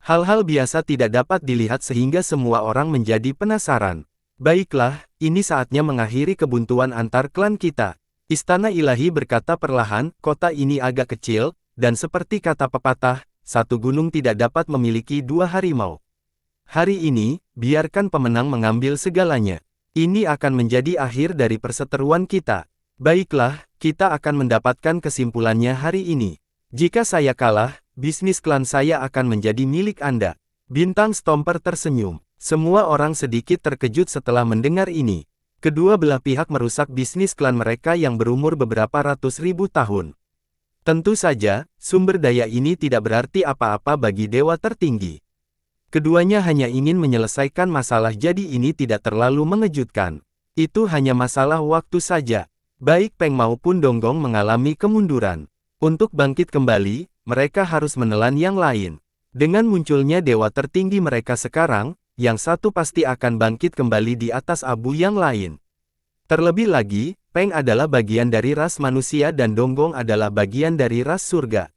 Hal-hal biasa tidak dapat dilihat sehingga semua orang menjadi penasaran. Baiklah, ini saatnya mengakhiri kebuntuan antar klan kita. Istana Ilahi berkata perlahan, kota ini agak kecil, dan seperti kata pepatah, satu gunung tidak dapat memiliki dua harimau. Hari ini, biarkan pemenang mengambil segalanya. Ini akan menjadi akhir dari perseteruan kita. Baiklah, kita akan mendapatkan kesimpulannya hari ini. Jika saya kalah, bisnis klan saya akan menjadi milik Anda. Bintang Stomper tersenyum. Semua orang sedikit terkejut setelah mendengar ini. Kedua belah pihak merusak bisnis klan mereka yang berumur beberapa ratus ribu tahun. Tentu saja, sumber daya ini tidak berarti apa-apa bagi dewa tertinggi. Keduanya hanya ingin menyelesaikan masalah, jadi ini tidak terlalu mengejutkan. Itu hanya masalah waktu saja. Baik Peng maupun Donggong mengalami kemunduran. Untuk bangkit kembali, mereka harus menelan yang lain. Dengan munculnya dewa tertinggi mereka sekarang, yang satu pasti akan bangkit kembali di atas abu yang lain. Terlebih lagi, Peng adalah bagian dari ras manusia dan Donggong adalah bagian dari ras surga.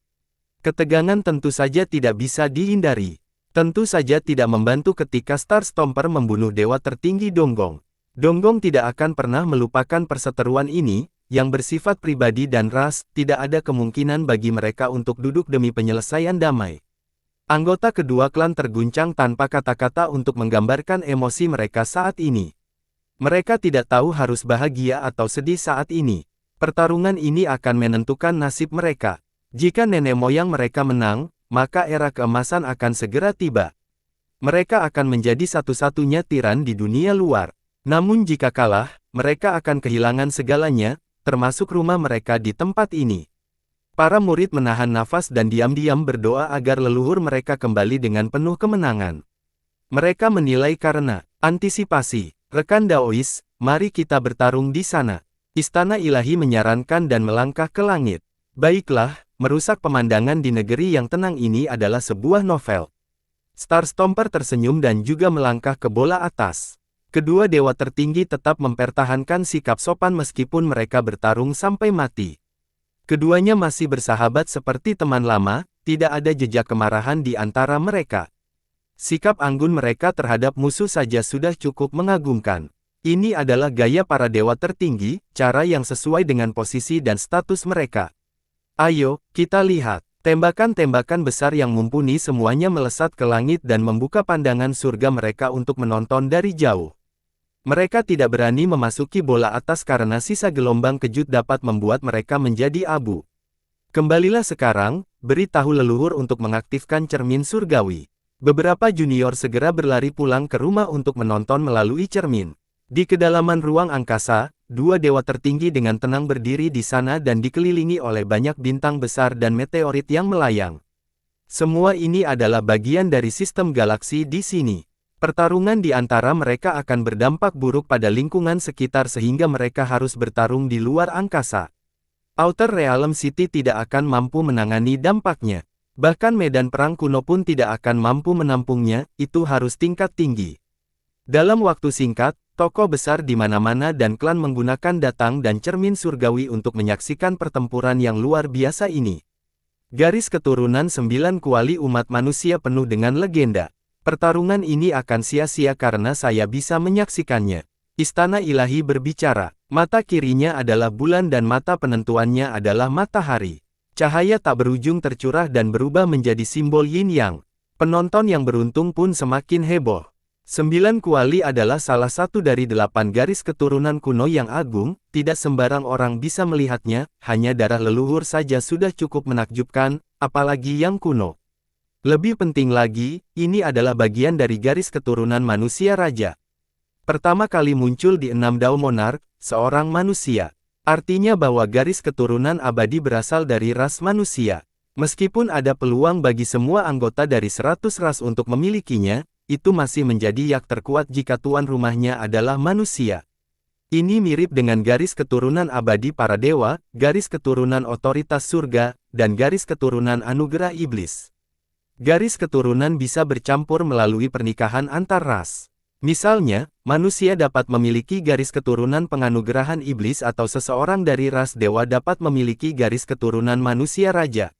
Ketegangan tentu saja tidak bisa dihindari. Tentu saja tidak membantu ketika Star Stomper membunuh dewa tertinggi Donggong. Donggong tidak akan pernah melupakan perseteruan ini, yang bersifat pribadi dan ras, tidak ada kemungkinan bagi mereka untuk duduk demi penyelesaian damai. Anggota kedua klan terguncang tanpa kata-kata untuk menggambarkan emosi mereka saat ini. Mereka tidak tahu harus bahagia atau sedih saat ini. Pertarungan ini akan menentukan nasib mereka. Jika nenek moyang mereka menang, maka era keemasan akan segera tiba. Mereka akan menjadi satu-satunya tiran di dunia luar. Namun jika kalah, mereka akan kehilangan segalanya, termasuk rumah mereka di tempat ini. Para murid menahan nafas dan diam-diam berdoa agar leluhur mereka kembali dengan penuh kemenangan. Mereka menilai karena antisipasi. Rekan Daois, mari kita bertarung di sana. Istana Ilahi menyarankan dan melangkah ke langit. Baiklah, merusak pemandangan di negeri yang tenang ini adalah sebuah novel. Star Stomper tersenyum dan juga melangkah ke bola atas. Kedua dewa tertinggi tetap mempertahankan sikap sopan meskipun mereka bertarung sampai mati. Keduanya masih bersahabat seperti teman lama, tidak ada jejak kemarahan di antara mereka. Sikap anggun mereka terhadap musuh saja sudah cukup mengagumkan. Ini adalah gaya para dewa tertinggi, cara yang sesuai dengan posisi dan status mereka. Ayo, kita lihat. Tembakan-tembakan besar yang mumpuni semuanya melesat ke langit dan membuka pandangan surga mereka untuk menonton dari jauh. Mereka tidak berani memasuki bola atas karena sisa gelombang kejut dapat membuat mereka menjadi abu. Kembalilah sekarang, beritahu leluhur untuk mengaktifkan cermin surgawi. Beberapa junior segera berlari pulang ke rumah untuk menonton melalui cermin. Di kedalaman ruang angkasa, dua dewa tertinggi dengan tenang berdiri di sana dan dikelilingi oleh banyak bintang besar dan meteorit yang melayang. Semua ini adalah bagian dari sistem galaksi di sini. Pertarungan di antara mereka akan berdampak buruk pada lingkungan sekitar sehingga mereka harus bertarung di luar angkasa. Outer Realm City tidak akan mampu menangani dampaknya. Bahkan medan perang kuno pun tidak akan mampu menampungnya, itu harus tingkat tinggi. Dalam waktu singkat, tokoh besar di mana-mana dan klan menggunakan datang dan cermin surgawi untuk menyaksikan pertempuran yang luar biasa ini. Garis keturunan 9 kuali umat manusia penuh dengan legenda. Pertarungan ini akan sia-sia karena saya bisa menyaksikannya. Istana Ilahi berbicara. Mata kirinya adalah bulan dan mata penentuannya adalah matahari. Cahaya tak berujung tercurah dan berubah menjadi simbol yin-yang. Penonton yang beruntung pun semakin heboh. 9 kuali adalah salah satu dari 8 garis keturunan kuno yang agung, tidak sembarang orang bisa melihatnya, hanya darah leluhur saja sudah cukup menakjubkan, apalagi yang kuno. Lebih penting lagi, ini adalah bagian dari garis keturunan manusia raja. Pertama kali muncul di 6 Dao Monarch, seorang manusia. Artinya bahwa garis keturunan abadi berasal dari ras manusia. Meskipun ada peluang bagi semua anggota dari 100 ras untuk memilikinya, itu masih menjadi yak terkuat jika tuan rumahnya adalah manusia. Ini mirip dengan garis keturunan abadi para dewa, garis keturunan otoritas surga, dan garis keturunan anugerah iblis. Garis keturunan bisa bercampur melalui pernikahan antar ras. Misalnya, manusia dapat memiliki garis keturunan penganugerahan iblis atau seseorang dari ras dewa dapat memiliki garis keturunan manusia raja.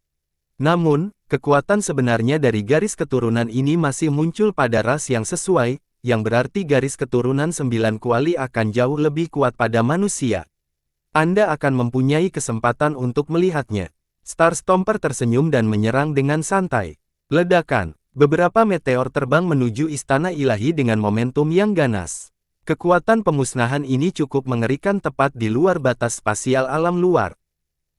Namun, kekuatan sebenarnya dari garis keturunan ini masih muncul pada ras yang sesuai, yang berarti garis keturunan 9 kuali akan jauh lebih kuat pada manusia. Anda akan mempunyai kesempatan untuk melihatnya. Star Stomper tersenyum dan menyerang dengan santai. Ledakan. Beberapa meteor terbang menuju Istana Ilahi dengan momentum yang ganas. Kekuatan pemusnahan ini cukup mengerikan tepat di luar batas spasial alam luar.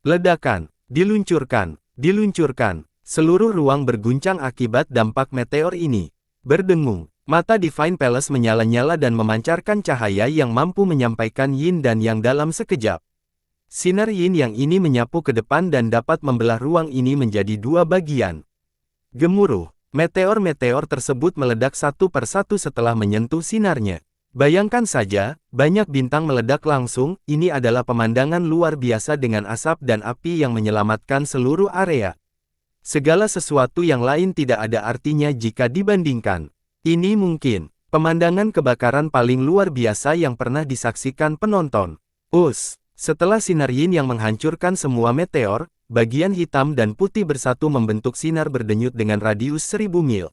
Ledakan, diluncurkan, diluncurkan. Seluruh ruang berguncang akibat dampak meteor ini. Berdengung, mata Divine Palace menyala-nyala dan memancarkan cahaya yang mampu menyampaikan yin dan yang dalam sekejap. Sinar yin yang ini menyapu ke depan dan dapat membelah ruang ini menjadi dua bagian. Gemuruh, meteor-meteor tersebut meledak satu persatu setelah menyentuh sinarnya. Bayangkan saja, banyak bintang meledak langsung. Ini adalah pemandangan luar biasa dengan asap dan api yang menyelamatkan seluruh area. Segala sesuatu yang lain tidak ada artinya jika dibandingkan. Ini mungkin pemandangan kebakaran paling luar biasa yang pernah disaksikan penonton. Setelah sinar yin yang menghancurkan semua meteor, bagian hitam dan putih bersatu membentuk sinar berdenyut dengan radius 1000 mil.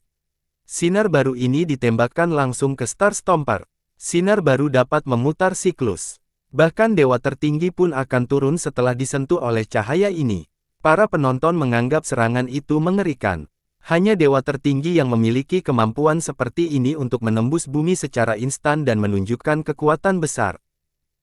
Sinar baru ini ditembakkan langsung ke Star Stomper. Sinar baru dapat memutar siklus. Bahkan dewa tertinggi pun akan turun setelah disentuh oleh cahaya ini. Para penonton menganggap serangan itu mengerikan. Hanya dewa tertinggi yang memiliki kemampuan seperti ini untuk menembus bumi secara instan dan menunjukkan kekuatan besar.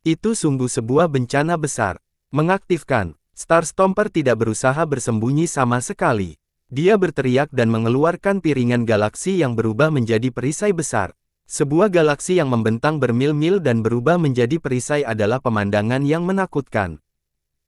Itu sungguh sebuah bencana besar. Mengaktifkan, Star Stomper tidak berusaha bersembunyi sama sekali. Dia berteriak dan mengeluarkan piringan galaksi yang berubah menjadi perisai besar. Sebuah galaksi yang membentang bermil-mil dan berubah menjadi perisai adalah pemandangan yang menakutkan.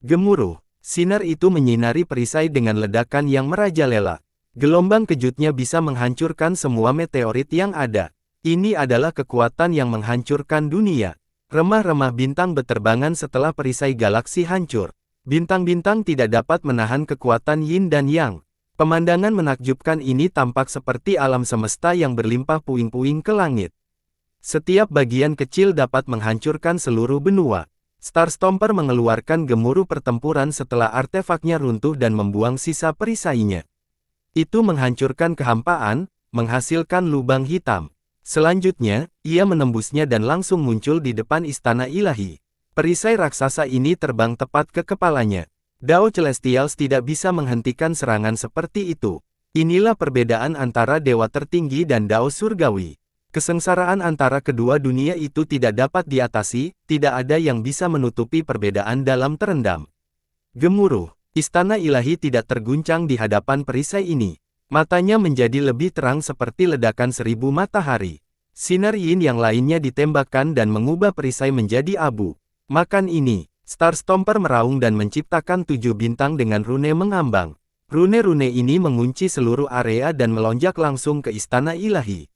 Gemuruh, sinar itu menyinari perisai dengan ledakan yang merajalela. Gelombang kejutnya bisa menghancurkan semua meteorit yang ada. Ini adalah kekuatan yang menghancurkan dunia. Remah-remah bintang beterbangan setelah perisai galaksi hancur. Bintang-bintang tidak dapat menahan kekuatan yin dan yang. Pemandangan menakjubkan ini tampak seperti alam semesta yang berlimpah puing-puing ke langit. Setiap bagian kecil dapat menghancurkan seluruh benua. Star Stomper mengeluarkan gemuruh pertempuran setelah artefaknya runtuh dan membuang sisa perisainya. Itu menghancurkan kehampaan, menghasilkan lubang hitam. Selanjutnya, ia menembusnya dan langsung muncul di depan istana ilahi. Perisai raksasa ini terbang tepat ke kepalanya. Dao Celestials tidak bisa menghentikan serangan seperti itu. Inilah perbedaan antara dewa tertinggi dan Dao Surgawi. Kesengsaraan antara kedua dunia itu tidak dapat diatasi, tidak ada yang bisa menutupi perbedaan dalam terendam. Gemuruh, istana ilahi tidak terguncang di hadapan perisai ini. Matanya menjadi lebih terang seperti ledakan 1000 matahari. Sinar yin yang lainnya ditembakkan dan mengubah perisai menjadi abu. Makan ini. Star Stomper meraung dan menciptakan 7 bintang dengan rune mengambang. Rune-rune ini mengunci seluruh area dan melonjak langsung ke istana ilahi.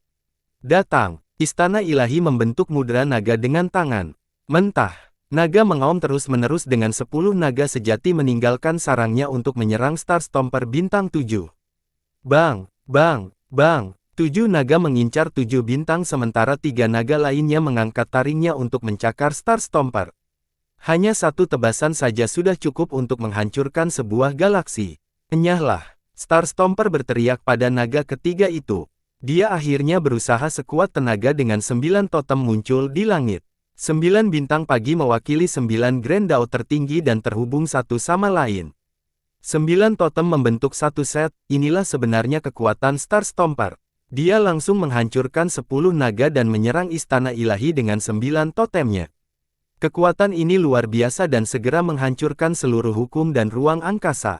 Datang, istana ilahi membentuk mudra naga dengan tangan. Mentah, naga mengaum terus-menerus dengan 10 naga sejati meninggalkan sarangnya untuk menyerang Star Stomper bintang 7. Bang, bang, bang. 7 naga mengincar 7 bintang sementara 3 naga lainnya mengangkat taringnya untuk mencakar Star Stomper. Hanya satu tebasan saja sudah cukup untuk menghancurkan sebuah galaksi. Enyahlah, Star Stomper berteriak pada naga ketiga itu. Dia akhirnya berusaha sekuat tenaga dengan 9 totem muncul di langit. 9 bintang pagi mewakili 9 Grand Dao tertinggi dan terhubung satu sama lain. 9 totem membentuk satu set. Inilah sebenarnya kekuatan Star Stomper. Dia langsung menghancurkan 10 naga dan menyerang istana ilahi dengan 9 totemnya. Kekuatan ini luar biasa dan segera menghancurkan seluruh hukum dan ruang angkasa.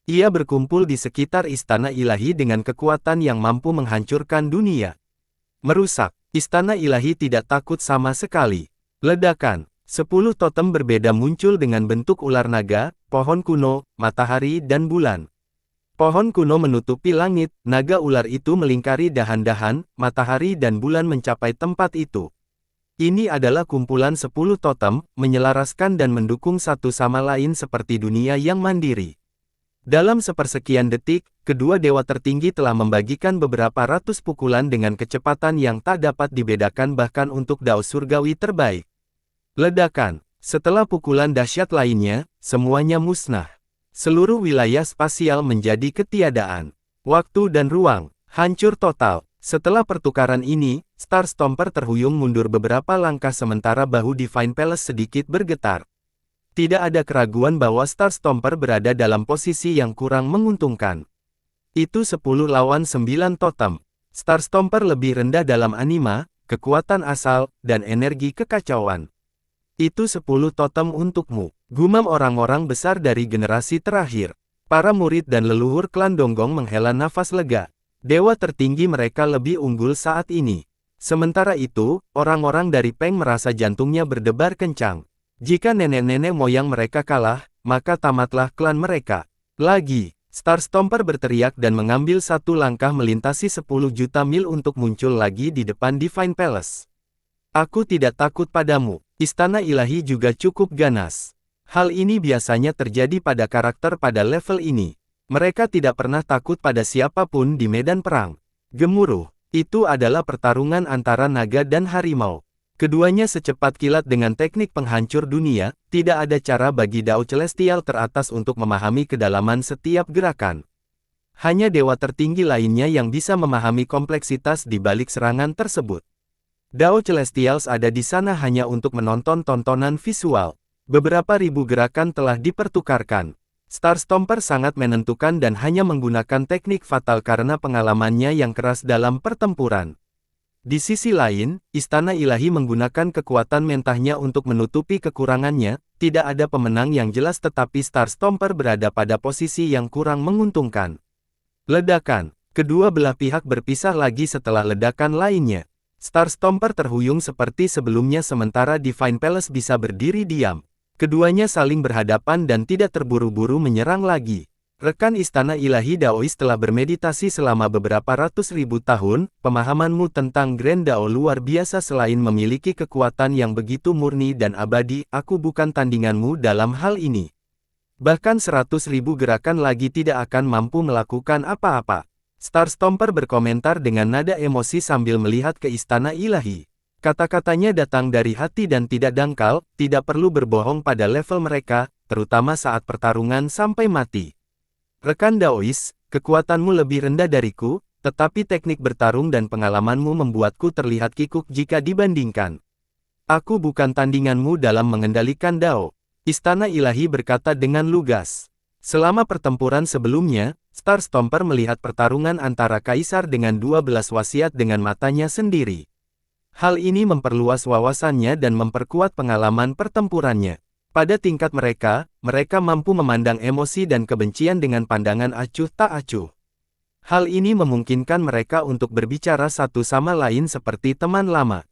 Ia berkumpul di sekitar istana ilahi dengan kekuatan yang mampu menghancurkan dunia. Merusak, istana ilahi tidak takut sama sekali. Ledakan, 10 totem berbeda muncul dengan bentuk ular naga, pohon kuno, matahari dan bulan. Pohon kuno menutupi langit, naga ular itu melingkari dahan-dahan, matahari dan bulan mencapai tempat itu. Ini adalah kumpulan 10 totem, menyelaraskan dan mendukung satu sama lain seperti dunia yang mandiri. Dalam sepersekian detik, kedua dewa tertinggi telah membagikan beberapa ratus pukulan dengan kecepatan yang tak dapat dibedakan bahkan untuk Dao Surgawi terbaik. Ledakan, setelah pukulan dahsyat lainnya, semuanya musnah. Seluruh wilayah spasial menjadi ketiadaan. Waktu dan ruang, hancur total. Setelah pertukaran ini, Star Stomper terhuyung mundur beberapa langkah sementara bahu Divine Palace sedikit bergetar. Tidak ada keraguan bahwa Star Stomper berada dalam posisi yang kurang menguntungkan. Itu 10 lawan 9 totem. Star Stomper lebih rendah dalam anima, kekuatan asal, dan energi kekacauan. Itu 10 totem untukmu, gumam orang-orang besar dari generasi terakhir. Para murid dan leluhur klan Donggong menghela nafas lega. Dewa tertinggi mereka lebih unggul saat ini. Sementara itu, orang-orang dari Peng merasa jantungnya berdebar kencang. Jika nenek-nenek moyang mereka kalah, maka tamatlah klan mereka. Lagi, Star Stomper berteriak dan mengambil satu langkah melintasi 10 juta mil untuk muncul lagi di depan Divine Palace. Aku tidak takut padamu. Istana ilahi juga cukup ganas. Hal ini biasanya terjadi pada karakter pada level ini. Mereka tidak pernah takut pada siapapun di medan perang. Gemuruh, itu adalah pertarungan antara naga dan harimau. Keduanya secepat kilat dengan teknik penghancur dunia, tidak ada cara bagi Dao Celestial teratas untuk memahami kedalaman setiap gerakan. Hanya dewa tertinggi lainnya yang bisa memahami kompleksitas di balik serangan tersebut. Dao Celestials ada di sana hanya untuk menonton tontonan visual. Beberapa ribu gerakan telah dipertukarkan. Star Stomper sangat menentukan dan hanya menggunakan teknik fatal karena pengalamannya yang keras dalam pertempuran. Di sisi lain, Istana Ilahi menggunakan kekuatan mentahnya untuk menutupi kekurangannya. Tidak ada pemenang yang jelas tetapi Star Stomper berada pada posisi yang kurang menguntungkan. Ledakan. Kedua belah pihak berpisah lagi setelah ledakan lainnya. Star Stomper terhuyung seperti sebelumnya sementara Divine Palace bisa berdiri diam. Keduanya saling berhadapan dan tidak terburu-buru menyerang lagi. Rekan Istana Ilahi Daois telah bermeditasi selama beberapa ratus ribu tahun. Pemahamanmu tentang Grand Dao luar biasa selain memiliki kekuatan yang begitu murni dan abadi. Aku bukan tandinganmu dalam hal ini. Bahkan 100.000 gerakan lagi tidak akan mampu melakukan apa-apa. Star Stomper berkomentar dengan nada emosi sambil melihat ke Istana Ilahi. Kata-katanya datang dari hati dan tidak dangkal, tidak perlu berbohong pada level mereka, terutama saat pertarungan sampai mati. Rekan Daois, kekuatanmu lebih rendah dariku, tetapi teknik bertarung dan pengalamanmu membuatku terlihat kikuk jika dibandingkan. Aku bukan tandinganmu dalam mengendalikan Dao. Istana Ilahi berkata dengan lugas. Selama pertempuran sebelumnya, Star Stomper melihat pertarungan antara Kaisar dengan 12 wasiat dengan matanya sendiri. Hal ini memperluas wawasannya dan memperkuat pengalaman pertempurannya. Pada tingkat mereka, mereka mampu memandang emosi dan kebencian dengan pandangan acuh tak acuh. Hal ini memungkinkan mereka untuk berbicara satu sama lain seperti teman lama.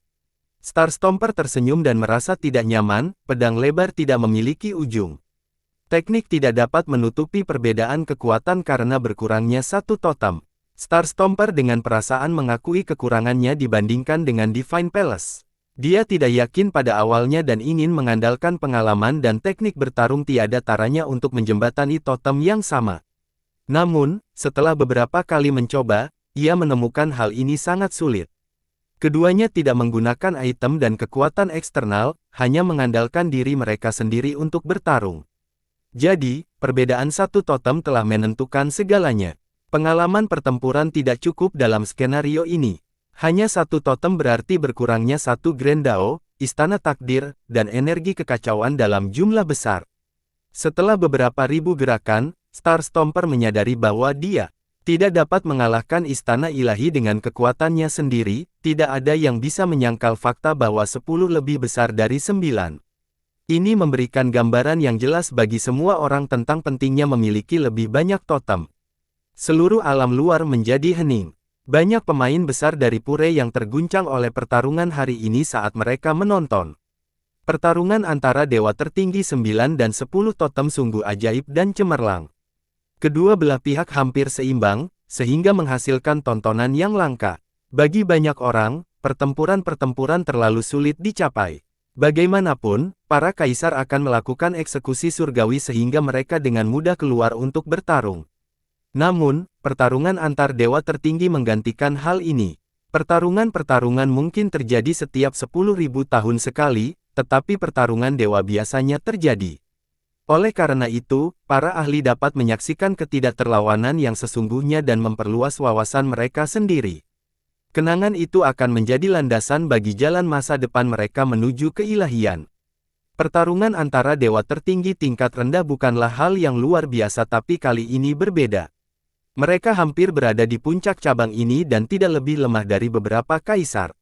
Star Stomper tersenyum dan merasa tidak nyaman, pedang lebar tidak memiliki ujung. Teknik tidak dapat menutupi perbedaan kekuatan karena berkurangnya satu totem. Star Stomper dengan perasaan mengakui kekurangannya dibandingkan dengan Divine Palace. Dia tidak yakin pada awalnya dan ingin mengandalkan pengalaman dan teknik bertarung tiada taranya untuk menjembatani totem yang sama. Namun, setelah beberapa kali mencoba, ia menemukan hal ini sangat sulit. Keduanya tidak menggunakan item dan kekuatan eksternal, hanya mengandalkan diri mereka sendiri untuk bertarung. Jadi, perbedaan satu totem telah menentukan segalanya. Pengalaman pertempuran tidak cukup dalam skenario ini. Hanya satu totem berarti berkurangnya satu Grand Dao, Istana Takdir, dan energi kekacauan dalam jumlah besar. Setelah beberapa ribu gerakan, Star Stomper menyadari bahwa dia tidak dapat mengalahkan Istana Ilahi dengan kekuatannya sendiri. Tidak ada yang bisa menyangkal fakta bahwa 10 lebih besar dari 9. Ini memberikan gambaran yang jelas bagi semua orang tentang pentingnya memiliki lebih banyak totem. Seluruh alam luar menjadi hening. Banyak pemain besar dari Pure yang terguncang oleh pertarungan hari ini saat mereka menonton. Pertarungan antara dewa tertinggi 9 dan 10 totem sungguh ajaib dan cemerlang. Kedua belah pihak hampir seimbang, sehingga menghasilkan tontonan yang langka. Bagi banyak orang, pertempuran-pertempuran terlalu sulit dicapai. Bagaimanapun, para kaisar akan melakukan eksekusi surgawi sehingga mereka dengan mudah keluar untuk bertarung. Namun, pertarungan antar dewa tertinggi menggantikan hal ini. Pertarungan-pertarungan mungkin terjadi setiap 10.000 tahun sekali, tetapi pertarungan dewa biasanya terjadi. Oleh karena itu, para ahli dapat menyaksikan ketidakterlawanan yang sesungguhnya dan memperluas wawasan mereka sendiri. Kenangan itu akan menjadi landasan bagi jalan masa depan mereka menuju keilahian. Pertarungan antara dewa tertinggi tingkat rendah bukanlah hal yang luar biasa tapi kali ini berbeda. Mereka hampir berada di puncak cabang ini dan tidak lebih lemah dari beberapa kaisar.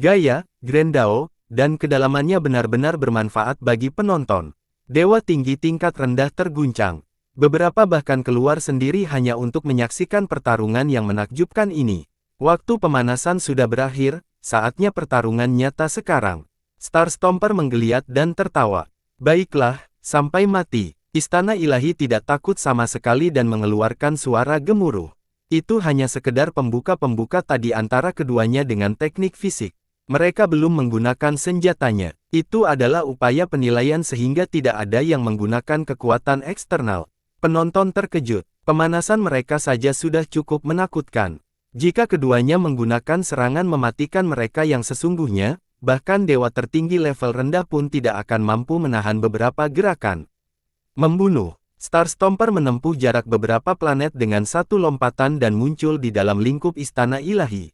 Gaya, Grand Dao, dan kedalamannya benar-benar bermanfaat bagi penonton. Dewa tinggi tingkat rendah terguncang. Beberapa bahkan keluar sendiri hanya untuk menyaksikan pertarungan yang menakjubkan ini. Waktu pemanasan sudah berakhir, saatnya pertarungan nyata sekarang. Star Stomper menggeliat dan tertawa. Baiklah, sampai mati. Istana Ilahi tidak takut sama sekali dan mengeluarkan suara gemuruh. Itu hanya sekedar pembuka-pembuka tadi antara keduanya dengan teknik fisik. Mereka belum menggunakan senjatanya. Itu adalah upaya penilaian sehingga tidak ada yang menggunakan kekuatan eksternal. Penonton terkejut. Pemanasan mereka saja sudah cukup menakutkan. Jika keduanya menggunakan serangan mematikan mereka yang sesungguhnya, bahkan dewa tertinggi level rendah pun tidak akan mampu menahan beberapa gerakan. Membunuh. Star Stomper menempuh jarak beberapa planet dengan satu lompatan dan muncul di dalam lingkup Istana Ilahi.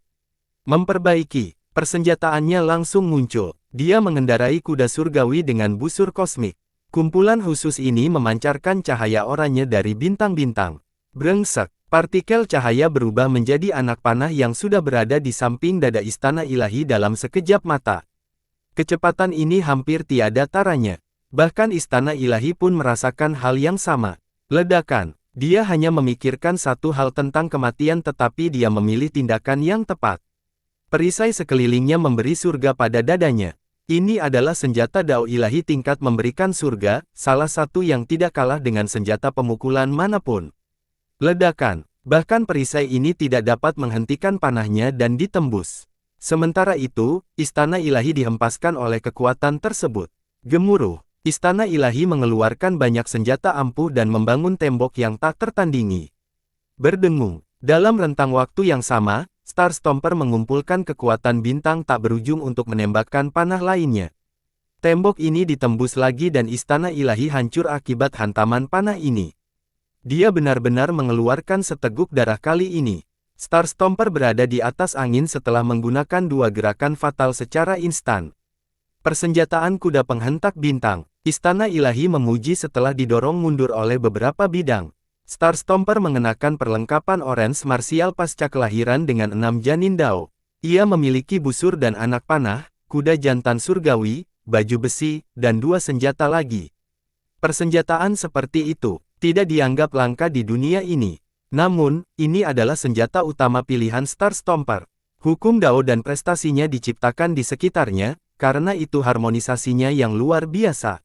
Memperbaiki. Persenjataannya langsung muncul. Dia mengendarai kuda surgawi dengan busur kosmik. Kumpulan khusus ini memancarkan cahaya oranye dari bintang-bintang. Brengsek. Partikel cahaya berubah menjadi anak panah yang sudah berada di samping dada Istana Ilahi dalam sekejap mata. Kecepatan ini hampir tiada taranya. Bahkan Istana Ilahi pun merasakan hal yang sama. Ledakan. Dia hanya memikirkan satu hal tentang kematian tetapi dia memilih tindakan yang tepat. Perisai sekelilingnya memberi surga pada dadanya. Ini adalah senjata Dao Ilahi tingkat memberikan surga, salah satu yang tidak kalah dengan senjata pemukulan manapun. Ledakan. Bahkan perisai ini tidak dapat menghentikan panahnya dan ditembus. Sementara itu, Istana Ilahi dihempaskan oleh kekuatan tersebut. Gemuruh. Istana Ilahi mengeluarkan banyak senjata ampuh dan membangun tembok yang tak tertandingi. Berdengung. Dalam rentang waktu yang sama, Star Stomper mengumpulkan kekuatan bintang tak berujung untuk menembakkan panah lainnya. Tembok ini ditembus lagi dan Istana Ilahi hancur akibat hantaman panah ini. Dia benar-benar mengeluarkan seteguk darah kali ini. Star Stomper berada di atas angin setelah menggunakan dua gerakan fatal secara instan. Persenjataan kuda penghentak bintang. Istana Ilahi memuji setelah didorong mundur oleh beberapa bidang. Star Stomper mengenakan perlengkapan orange martial pasca kelahiran dengan 6 janin Dao. Ia memiliki busur dan anak panah, kuda jantan surgawi, baju besi, dan 2 senjata lagi. Persenjataan seperti itu tidak dianggap langka di dunia ini. Namun, ini adalah senjata utama pilihan Star Stomper. Hukum Dao dan prestasinya diciptakan di sekitarnya, karena itu harmonisasinya yang luar biasa.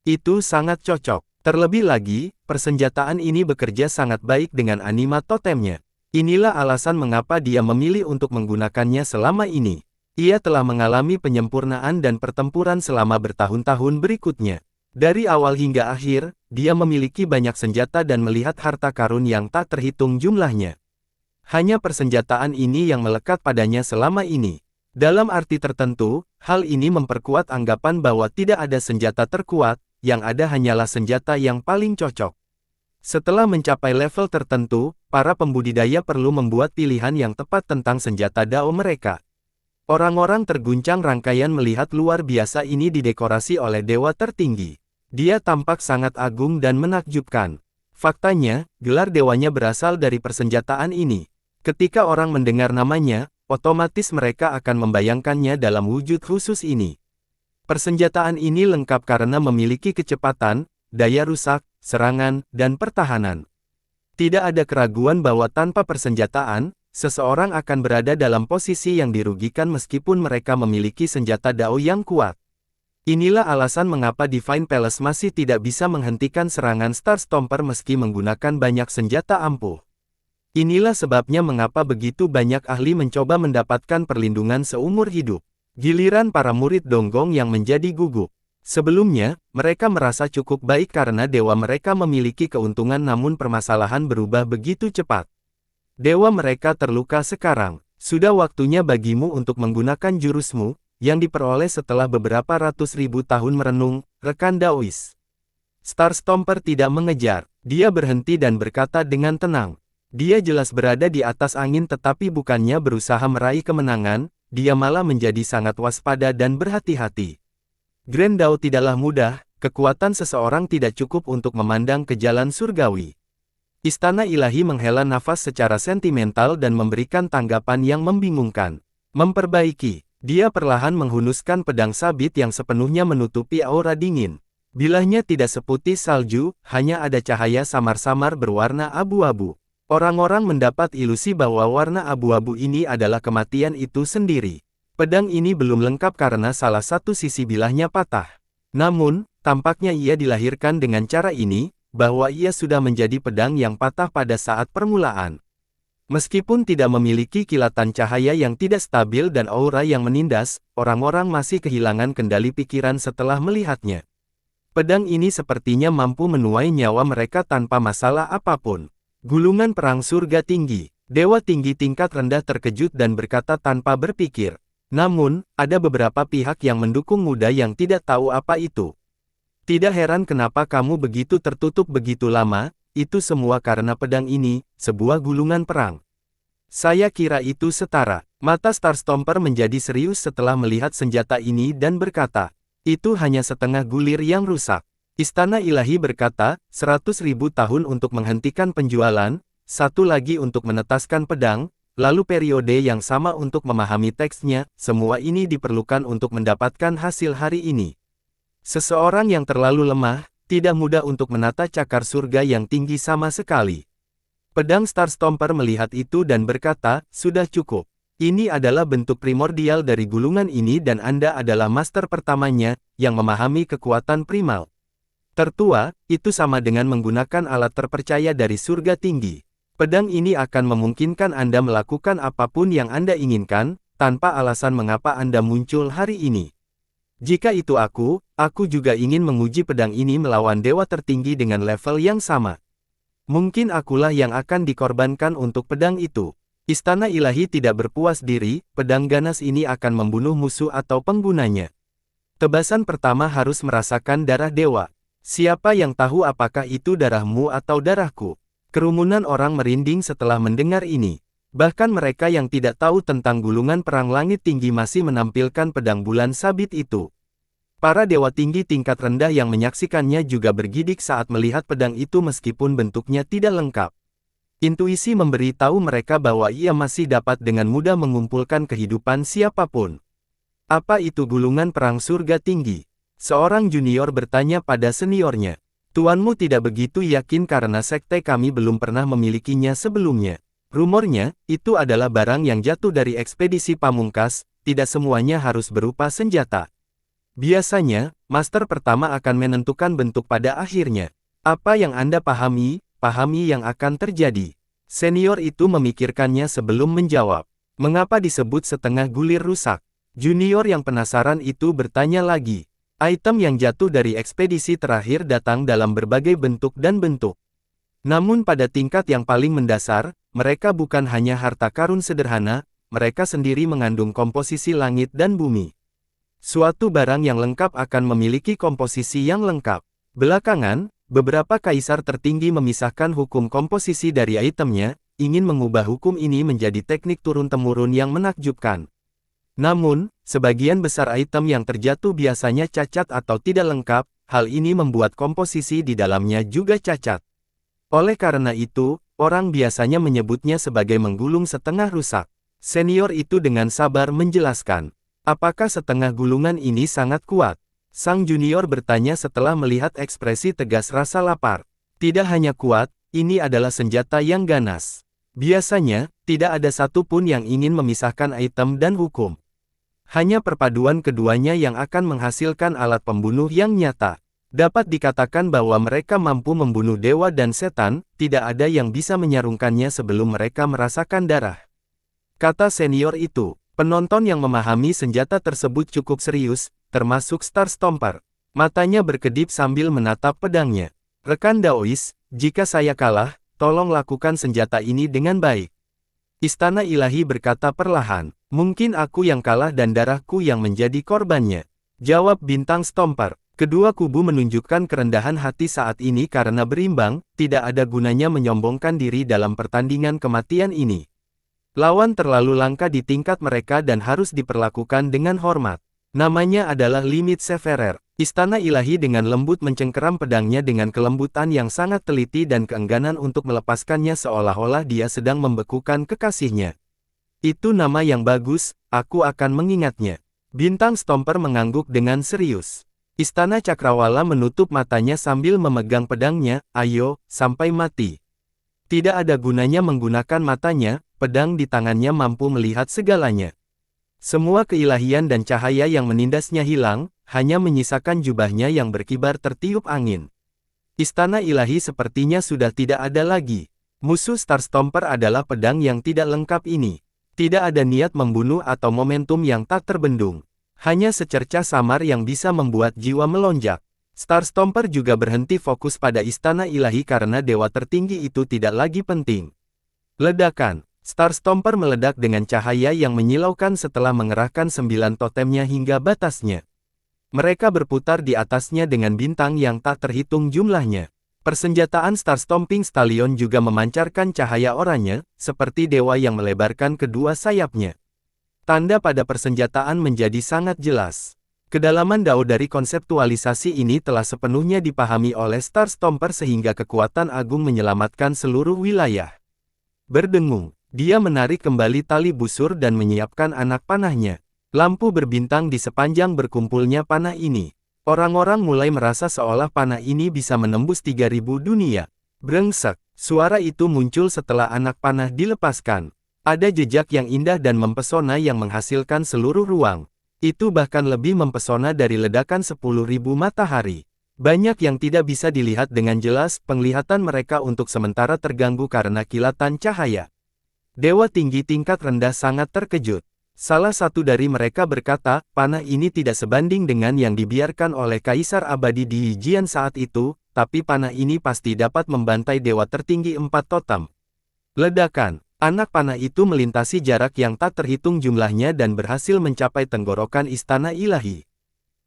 Itu sangat cocok. Terlebih lagi, persenjataan ini bekerja sangat baik dengan anima totemnya. Inilah alasan mengapa dia memilih untuk menggunakannya selama ini. Ia telah mengalami penyempurnaan dan pertempuran selama bertahun-tahun berikutnya. Dari awal hingga akhir, dia memiliki banyak senjata dan melihat harta karun yang tak terhitung jumlahnya. Hanya persenjataan ini yang melekat padanya selama ini. Dalam arti tertentu, hal ini memperkuat anggapan bahwa tidak ada senjata terkuat, yang ada hanyalah senjata yang paling cocok. Setelah mencapai level tertentu, para pembudidaya perlu membuat pilihan yang tepat tentang senjata Dao mereka. Orang-orang terguncang rangkaian melihat luar biasa ini didekorasi oleh dewa tertinggi. Dia tampak sangat agung dan menakjubkan. Faktanya, gelar dewanya berasal dari persenjataan ini. Ketika orang mendengar namanya, otomatis mereka akan membayangkannya dalam wujud khusus ini. Persenjataan ini lengkap karena memiliki kecepatan, daya rusak, serangan, dan pertahanan. Tidak ada keraguan bahwa tanpa persenjataan, seseorang akan berada dalam posisi yang dirugikan meskipun mereka memiliki senjata Dao yang kuat. Inilah alasan mengapa Divine Palace masih tidak bisa menghentikan serangan Star Stomper meski menggunakan banyak senjata ampuh. Inilah sebabnya mengapa begitu banyak ahli mencoba mendapatkan perlindungan seumur hidup. Giliran para murid Donggong yang menjadi gugup. Sebelumnya, mereka merasa cukup baik karena dewa mereka memiliki keuntungan namun permasalahan berubah begitu cepat. Dewa mereka terluka sekarang. Sudah waktunya bagimu untuk menggunakan jurusmu, yang diperoleh setelah beberapa ratus ribu tahun merenung, rekan Daois. Star Stomper tidak mengejar. Dia berhenti dan berkata dengan tenang. Dia jelas berada di atas angin tetapi bukannya berusaha meraih kemenangan, dia malah menjadi sangat waspada dan berhati-hati. Grand Dao tidaklah mudah, kekuatan seseorang tidak cukup untuk memandang ke jalan surgawi. Istana Ilahi menghela nafas secara sentimental dan memberikan tanggapan yang membingungkan. Memperbaiki. Dia perlahan menghunuskan pedang sabit yang sepenuhnya menutupi aura dingin. Bilahnya tidak seputih salju, hanya ada cahaya samar-samar berwarna abu-abu. Orang-orang mendapat ilusi bahwa warna abu-abu ini adalah kematian itu sendiri. Pedang ini belum lengkap karena salah satu sisi bilahnya patah. Namun, tampaknya ia dilahirkan dengan cara ini, bahwa ia sudah menjadi pedang yang patah pada saat permulaan. Meskipun tidak memiliki kilatan cahaya yang tidak stabil dan aura yang menindas, orang-orang masih kehilangan kendali pikiran setelah melihatnya. Pedang ini sepertinya mampu menuai nyawa mereka tanpa masalah apapun. Gulungan perang surga tinggi. Dewa tinggi tingkat rendah terkejut dan berkata tanpa berpikir. Namun, ada beberapa pihak yang mendukung muda yang tidak tahu apa itu. Tidak heran kenapa kamu begitu tertutup begitu lama. Itu semua karena pedang ini, sebuah gulungan perang. Saya kira itu setara. Mata Starstomper menjadi serius setelah melihat senjata ini dan berkata, itu hanya setengah gulir yang rusak. Istana Ilahi berkata, 100.000 tahun untuk menghentikan penjualan, satu lagi untuk menetaskan pedang, lalu periode yang sama untuk memahami teksnya, semua ini diperlukan untuk mendapatkan hasil hari ini. Seseorang yang terlalu lemah, tidak mudah untuk menata cakar surga yang tinggi sama sekali. Pedang Starstomper melihat itu dan berkata, sudah cukup. Ini adalah bentuk primordial dari gulungan ini dan Anda adalah master pertamanya, yang memahami kekuatan primal. Tertua, itu sama dengan menggunakan alat terpercaya dari surga tinggi. Pedang ini akan memungkinkan Anda melakukan apapun yang Anda inginkan, tanpa alasan mengapa Anda muncul hari ini. Jika itu aku juga ingin menguji pedang ini melawan dewa tertinggi dengan level yang sama. Mungkin akulah yang akan dikorbankan untuk pedang itu. Istana Ilahi tidak berpuas diri, pedang ganas ini akan membunuh musuh atau penggunanya. Tebasan pertama harus merasakan darah dewa. Siapa yang tahu apakah itu darahmu atau darahku? Kerumunan orang merinding setelah mendengar ini. Bahkan mereka yang tidak tahu tentang gulungan perang langit tinggi masih menampilkan pedang bulan sabit itu. Para dewa tinggi tingkat rendah yang menyaksikannya juga bergidik saat melihat pedang itu meskipun bentuknya tidak lengkap. Intuisi memberi tahu mereka bahwa ia masih dapat dengan mudah mengumpulkan kehidupan siapapun. Apa itu gulungan perang surga tinggi? Seorang junior bertanya pada seniornya. Tuanmu tidak begitu yakin karena sekte kami belum pernah memilikinya sebelumnya. Rumornya, itu adalah barang yang jatuh dari ekspedisi pamungkas, tidak semuanya harus berupa senjata. Biasanya, master pertama akan menentukan bentuk pada akhirnya. Apa yang Anda pahami yang akan terjadi. Senior itu memikirkannya sebelum menjawab. Mengapa disebut setengah gulir rusak? Junior yang penasaran itu bertanya lagi. Item yang jatuh dari ekspedisi terakhir datang dalam berbagai bentuk dan bentuk. Namun pada tingkat yang paling mendasar, mereka bukan hanya harta karun sederhana, mereka sendiri mengandung komposisi langit dan bumi. Suatu barang yang lengkap akan memiliki komposisi yang lengkap. Belakangan, beberapa kaisar tertinggi memisahkan hukum komposisi dari itemnya, ingin mengubah hukum ini menjadi teknik turun-temurun yang menakjubkan. Namun, sebagian besar item yang terjatuh biasanya cacat atau tidak lengkap, hal ini membuat komposisi di dalamnya juga cacat. Oleh karena itu, orang biasanya menyebutnya sebagai menggulung setengah rusak. Senior itu dengan sabar menjelaskan. Apakah setengah gulungan ini sangat kuat? Sang junior bertanya setelah melihat ekspresi tegas rasa lapar. Tidak hanya kuat, ini adalah senjata yang ganas. Biasanya, tidak ada satupun yang ingin memisahkan item dan hukum. Hanya perpaduan keduanya yang akan menghasilkan alat pembunuh yang nyata. Dapat dikatakan bahwa mereka mampu membunuh dewa dan setan, tidak ada yang bisa menyarungkannya sebelum mereka merasakan darah. Kata senior itu, penonton yang memahami senjata tersebut cukup serius, termasuk Starstomper. Matanya berkedip sambil menatap pedangnya. Rekan Daois, jika saya kalah, tolong lakukan senjata ini dengan baik. Istana Ilahi berkata perlahan, mungkin aku yang kalah dan darahku yang menjadi korbannya. Jawab Bintang Stomper. Kedua kubu menunjukkan kerendahan hati saat ini karena berimbang, tidak ada gunanya menyombongkan diri dalam pertandingan kematian ini. Lawan terlalu langka di tingkat mereka dan harus diperlakukan dengan hormat. Namanya adalah Limit Severer. Istana Ilahi dengan lembut mencengkeram pedangnya dengan kelembutan yang sangat teliti dan keengganan untuk melepaskannya seolah-olah dia sedang membekukan kekasihnya. Itu nama yang bagus, aku akan mengingatnya. Bintang Stomper mengangguk dengan serius. Istana Cakrawala menutup matanya sambil memegang pedangnya, ayo, sampai mati. Tidak ada gunanya menggunakan matanya, pedang di tangannya mampu melihat segalanya. Semua keilahian dan cahaya yang menindasnya hilang, hanya menyisakan jubahnya yang berkibar tertiup angin. Istana ilahi sepertinya sudah tidak ada lagi. Musuh Star Stomper adalah pedang yang tidak lengkap ini. Tidak ada niat membunuh atau momentum yang tak terbendung. Hanya secercah samar yang bisa membuat jiwa melonjak. Star Stomper juga berhenti fokus pada istana ilahi karena dewa tertinggi itu tidak lagi penting. Ledakan. Star Stomper meledak dengan cahaya yang menyilaukan setelah mengerahkan 9 totemnya hingga batasnya. Mereka berputar di atasnya dengan bintang yang tak terhitung jumlahnya. Persenjataan Star Stomping Stallion juga memancarkan cahaya oranye, seperti dewa yang melebarkan kedua sayapnya. Tanda pada persenjataan menjadi sangat jelas. Kedalaman Dao dari konseptualisasi ini telah sepenuhnya dipahami oleh Star Stomper sehingga kekuatan agung menyelamatkan seluruh wilayah. Berdengung, dia menarik kembali tali busur dan menyiapkan anak panahnya. Lampu berbintang di sepanjang berkumpulnya panah ini. Orang-orang mulai merasa seolah panah ini bisa menembus 3000 dunia. Brengsek, suara itu muncul setelah anak panah dilepaskan. Ada jejak yang indah dan mempesona yang menghasilkan seluruh ruang. Itu bahkan lebih mempesona dari ledakan 10.000 matahari. Banyak yang tidak bisa dilihat dengan jelas, penglihatan mereka untuk sementara terganggu karena kilatan cahaya. Dewa tinggi tingkat rendah sangat terkejut. Salah satu dari mereka berkata, panah ini tidak sebanding dengan yang dibiarkan oleh Kaisar Abadi di Yijian saat itu, tapi panah ini pasti dapat membantai dewa tertinggi 4 totem. Ledakan. Anak panah itu melintasi jarak yang tak terhitung jumlahnya dan berhasil mencapai tenggorokan istana ilahi.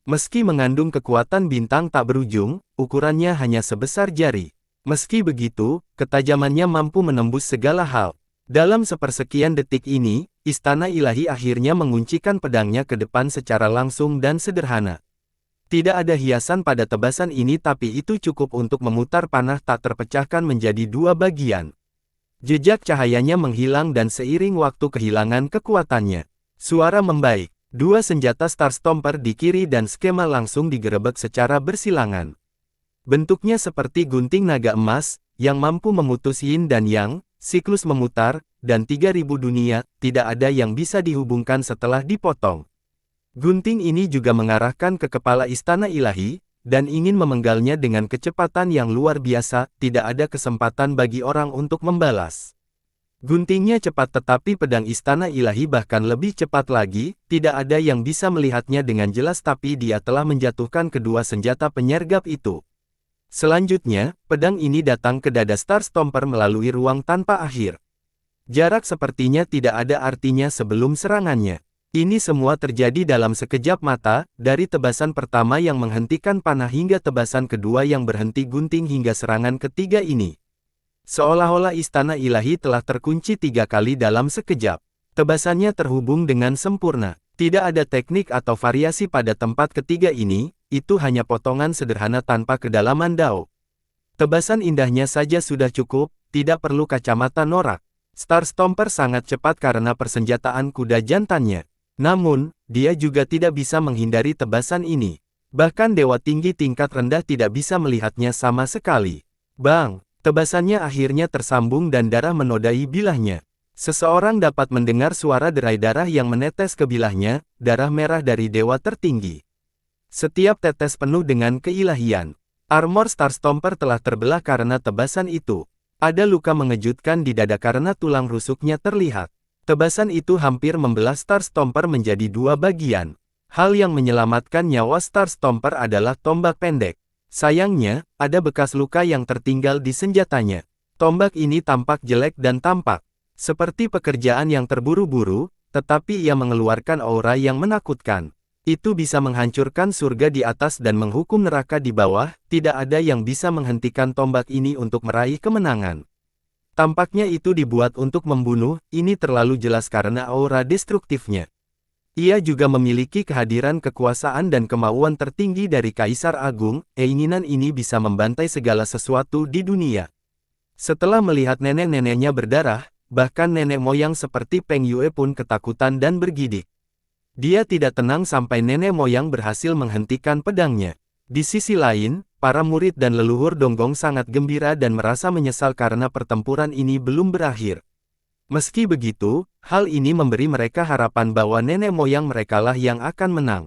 Meski mengandung kekuatan bintang tak berujung, ukurannya hanya sebesar jari. Meski begitu, ketajamannya mampu menembus segala hal. Dalam sepersekian detik ini, istana ilahi akhirnya menguncikan pedangnya ke depan secara langsung dan sederhana. Tidak ada hiasan pada tebasan ini tapi itu cukup untuk memutar panah tak terpecahkan menjadi 2 bagian. Jejak cahayanya menghilang dan seiring waktu kehilangan kekuatannya. Suara membaik. 2 senjata Star Stomper di kiri dan skema langsung digerebek secara bersilangan. Bentuknya seperti gunting naga emas, yang mampu memutus yin dan yang, siklus memutar, dan 3000 dunia, tidak ada yang bisa dihubungkan setelah dipotong. Gunting ini juga mengarahkan ke kepala istana ilahi, dan ingin memenggalnya dengan kecepatan yang luar biasa, tidak ada kesempatan bagi orang untuk membalas. Guntingnya cepat tetapi pedang istana ilahi bahkan lebih cepat lagi, tidak ada yang bisa melihatnya dengan jelas tapi dia telah menjatuhkan kedua senjata penyergap itu. Selanjutnya, pedang ini datang ke dada Star Stomper melalui ruang tanpa akhir. Jarak sepertinya tidak ada artinya sebelum serangannya. Ini semua terjadi dalam sekejap mata, dari tebasan pertama yang menghentikan panah hingga tebasan kedua yang berhenti gunting hingga serangan ketiga ini. Seolah-olah istana ilahi telah terkunci 3 kali dalam sekejap. Tebasannya terhubung dengan sempurna. Tidak ada teknik atau variasi pada tempat ketiga ini, itu hanya potongan sederhana tanpa kedalaman Dao. Tebasan indahnya saja sudah cukup, tidak perlu kacamata norak. Star Stomper sangat cepat karena persenjataan kuda jantannya. Namun, dia juga tidak bisa menghindari tebasan ini. Bahkan dewa tinggi tingkat rendah tidak bisa melihatnya sama sekali. Bang! Tebasannya akhirnya tersambung dan darah menodai bilahnya. Seseorang dapat mendengar suara derai darah yang menetes ke bilahnya, darah merah dari dewa tertinggi. Setiap tetes penuh dengan keilahian. Armor Star Stomper telah terbelah karena tebasan itu. Ada luka mengejutkan di dada karena tulang rusuknya terlihat. Tebasan itu hampir membelah Star Stomper menjadi 2 bagian. Hal yang menyelamatkan nyawa Star Stomper adalah tombak pendek. Sayangnya, ada bekas luka yang tertinggal di senjatanya. Tombak ini tampak jelek dan tampak seperti pekerjaan yang terburu-buru, tetapi ia mengeluarkan aura yang menakutkan. Itu bisa menghancurkan surga di atas dan menghukum neraka di bawah, tidak ada yang bisa menghentikan tombak ini untuk meraih kemenangan. Tampaknya itu dibuat untuk membunuh, ini terlalu jelas karena aura destruktifnya. Ia juga memiliki kehadiran kekuasaan dan kemauan tertinggi dari Kaisar Agung, keinginan ini bisa membantai segala sesuatu di dunia. Setelah melihat nenek-neneknya berdarah, bahkan nenek moyang seperti Peng Yue pun ketakutan dan bergidik. Dia tidak tenang sampai nenek moyang berhasil menghentikan pedangnya. Di sisi lain, para murid dan leluhur Donggong sangat gembira dan merasa menyesal karena pertempuran ini belum berakhir. Meski begitu, hal ini memberi mereka harapan bahwa nenek moyang merekalah yang akan menang.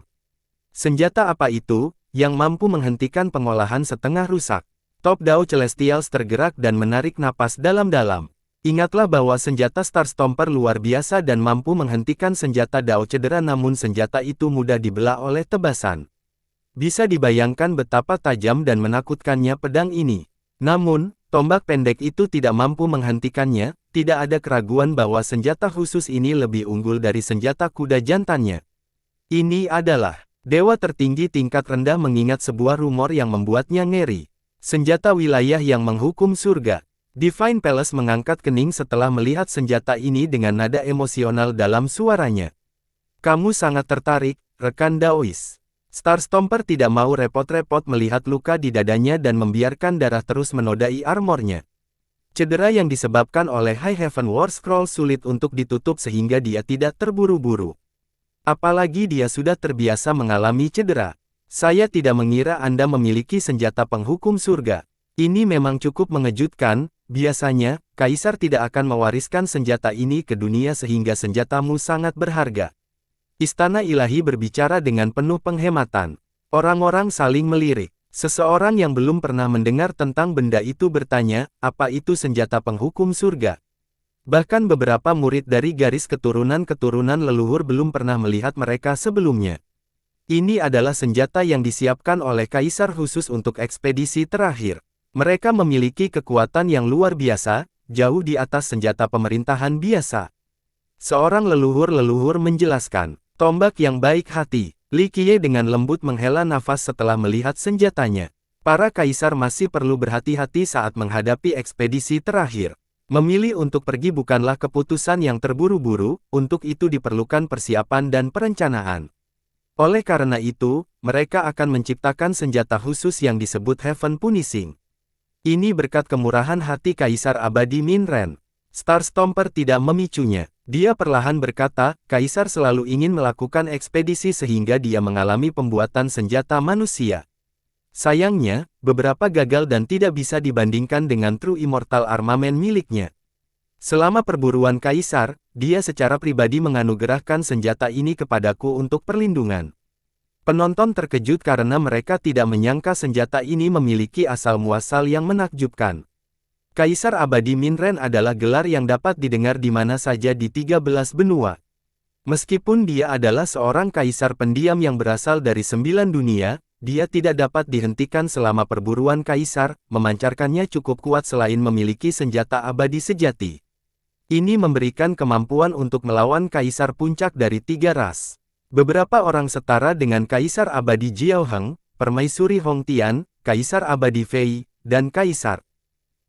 Senjata apa itu, yang mampu menghentikan pengolahan setengah rusak? Top Dao Celestials tergerak dan menarik napas dalam-dalam. Ingatlah bahwa senjata Star Stomper luar biasa dan mampu menghentikan senjata Dao cedera, namun senjata itu mudah dibelah oleh tebasan. Bisa dibayangkan betapa tajam dan menakutkannya pedang ini. Namun, tombak pendek itu tidak mampu menghentikannya. Tidak ada keraguan bahwa senjata khusus ini lebih unggul dari senjata kuda jantannya. Ini adalah dewa tertinggi tingkat rendah, mengingat sebuah rumor yang membuatnya ngeri. Senjata wilayah yang menghukum surga. Divine Palace mengangkat kening setelah melihat senjata ini dengan nada emosional dalam suaranya. Kamu sangat tertarik, rekan Daois. Star Stomper tidak mau repot-repot melihat luka di dadanya dan membiarkan darah terus menodai armornya. Cedera yang disebabkan oleh High Heaven War Scroll sulit untuk ditutup sehingga dia tidak terburu-buru. Apalagi dia sudah terbiasa mengalami cedera. Saya tidak mengira Anda memiliki senjata penghukum surga. Ini memang cukup mengejutkan. Biasanya, Kaisar tidak akan mewariskan senjata ini ke dunia sehingga senjatamu sangat berharga. Istana Ilahi berbicara dengan penuh penghematan. Orang-orang saling melirik. Seseorang yang belum pernah mendengar tentang benda itu bertanya, apa itu senjata penghukum surga? Bahkan beberapa murid dari garis keturunan-keturunan leluhur belum pernah melihat mereka sebelumnya. Ini adalah senjata yang disiapkan oleh Kaisar khusus untuk ekspedisi terakhir. Mereka memiliki kekuatan yang luar biasa, jauh di atas senjata pemerintahan biasa. Seorang leluhur-leluhur menjelaskan. Tombak yang baik hati. Li Qiye dengan lembut menghela nafas setelah melihat senjatanya. Para kaisar masih perlu berhati-hati saat menghadapi ekspedisi terakhir. Memilih untuk pergi bukanlah keputusan yang terburu-buru, untuk itu diperlukan persiapan dan perencanaan. Oleh karena itu, mereka akan menciptakan senjata khusus yang disebut Heaven Punishing. Ini berkat kemurahan hati Kaisar Abadi Min Ren. Star Stomper tidak memicunya. Dia perlahan berkata, Kaisar selalu ingin melakukan ekspedisi sehingga dia mengalami pembuatan senjata manusia. Sayangnya, beberapa gagal dan tidak bisa dibandingkan dengan True Immortal armamen miliknya. Selama perburuan Kaisar, dia secara pribadi menganugerahkan senjata ini kepadaku untuk perlindungan. Penonton terkejut karena mereka tidak menyangka senjata ini memiliki asal-muasal yang menakjubkan. Kaisar Abadi Min Ren adalah gelar yang dapat didengar di mana saja di 13 benua. Meskipun dia adalah seorang kaisar pendiam yang berasal dari 9 dunia, dia tidak dapat dihentikan selama perburuan kaisar, memancarkannya cukup kuat selain memiliki senjata abadi sejati. Ini memberikan kemampuan untuk melawan kaisar puncak dari 3 ras. Beberapa orang setara dengan Kaisar Abadi Jiao Heng, Permaisuri Hong Tian, Kaisar Abadi Fei, dan Kaisar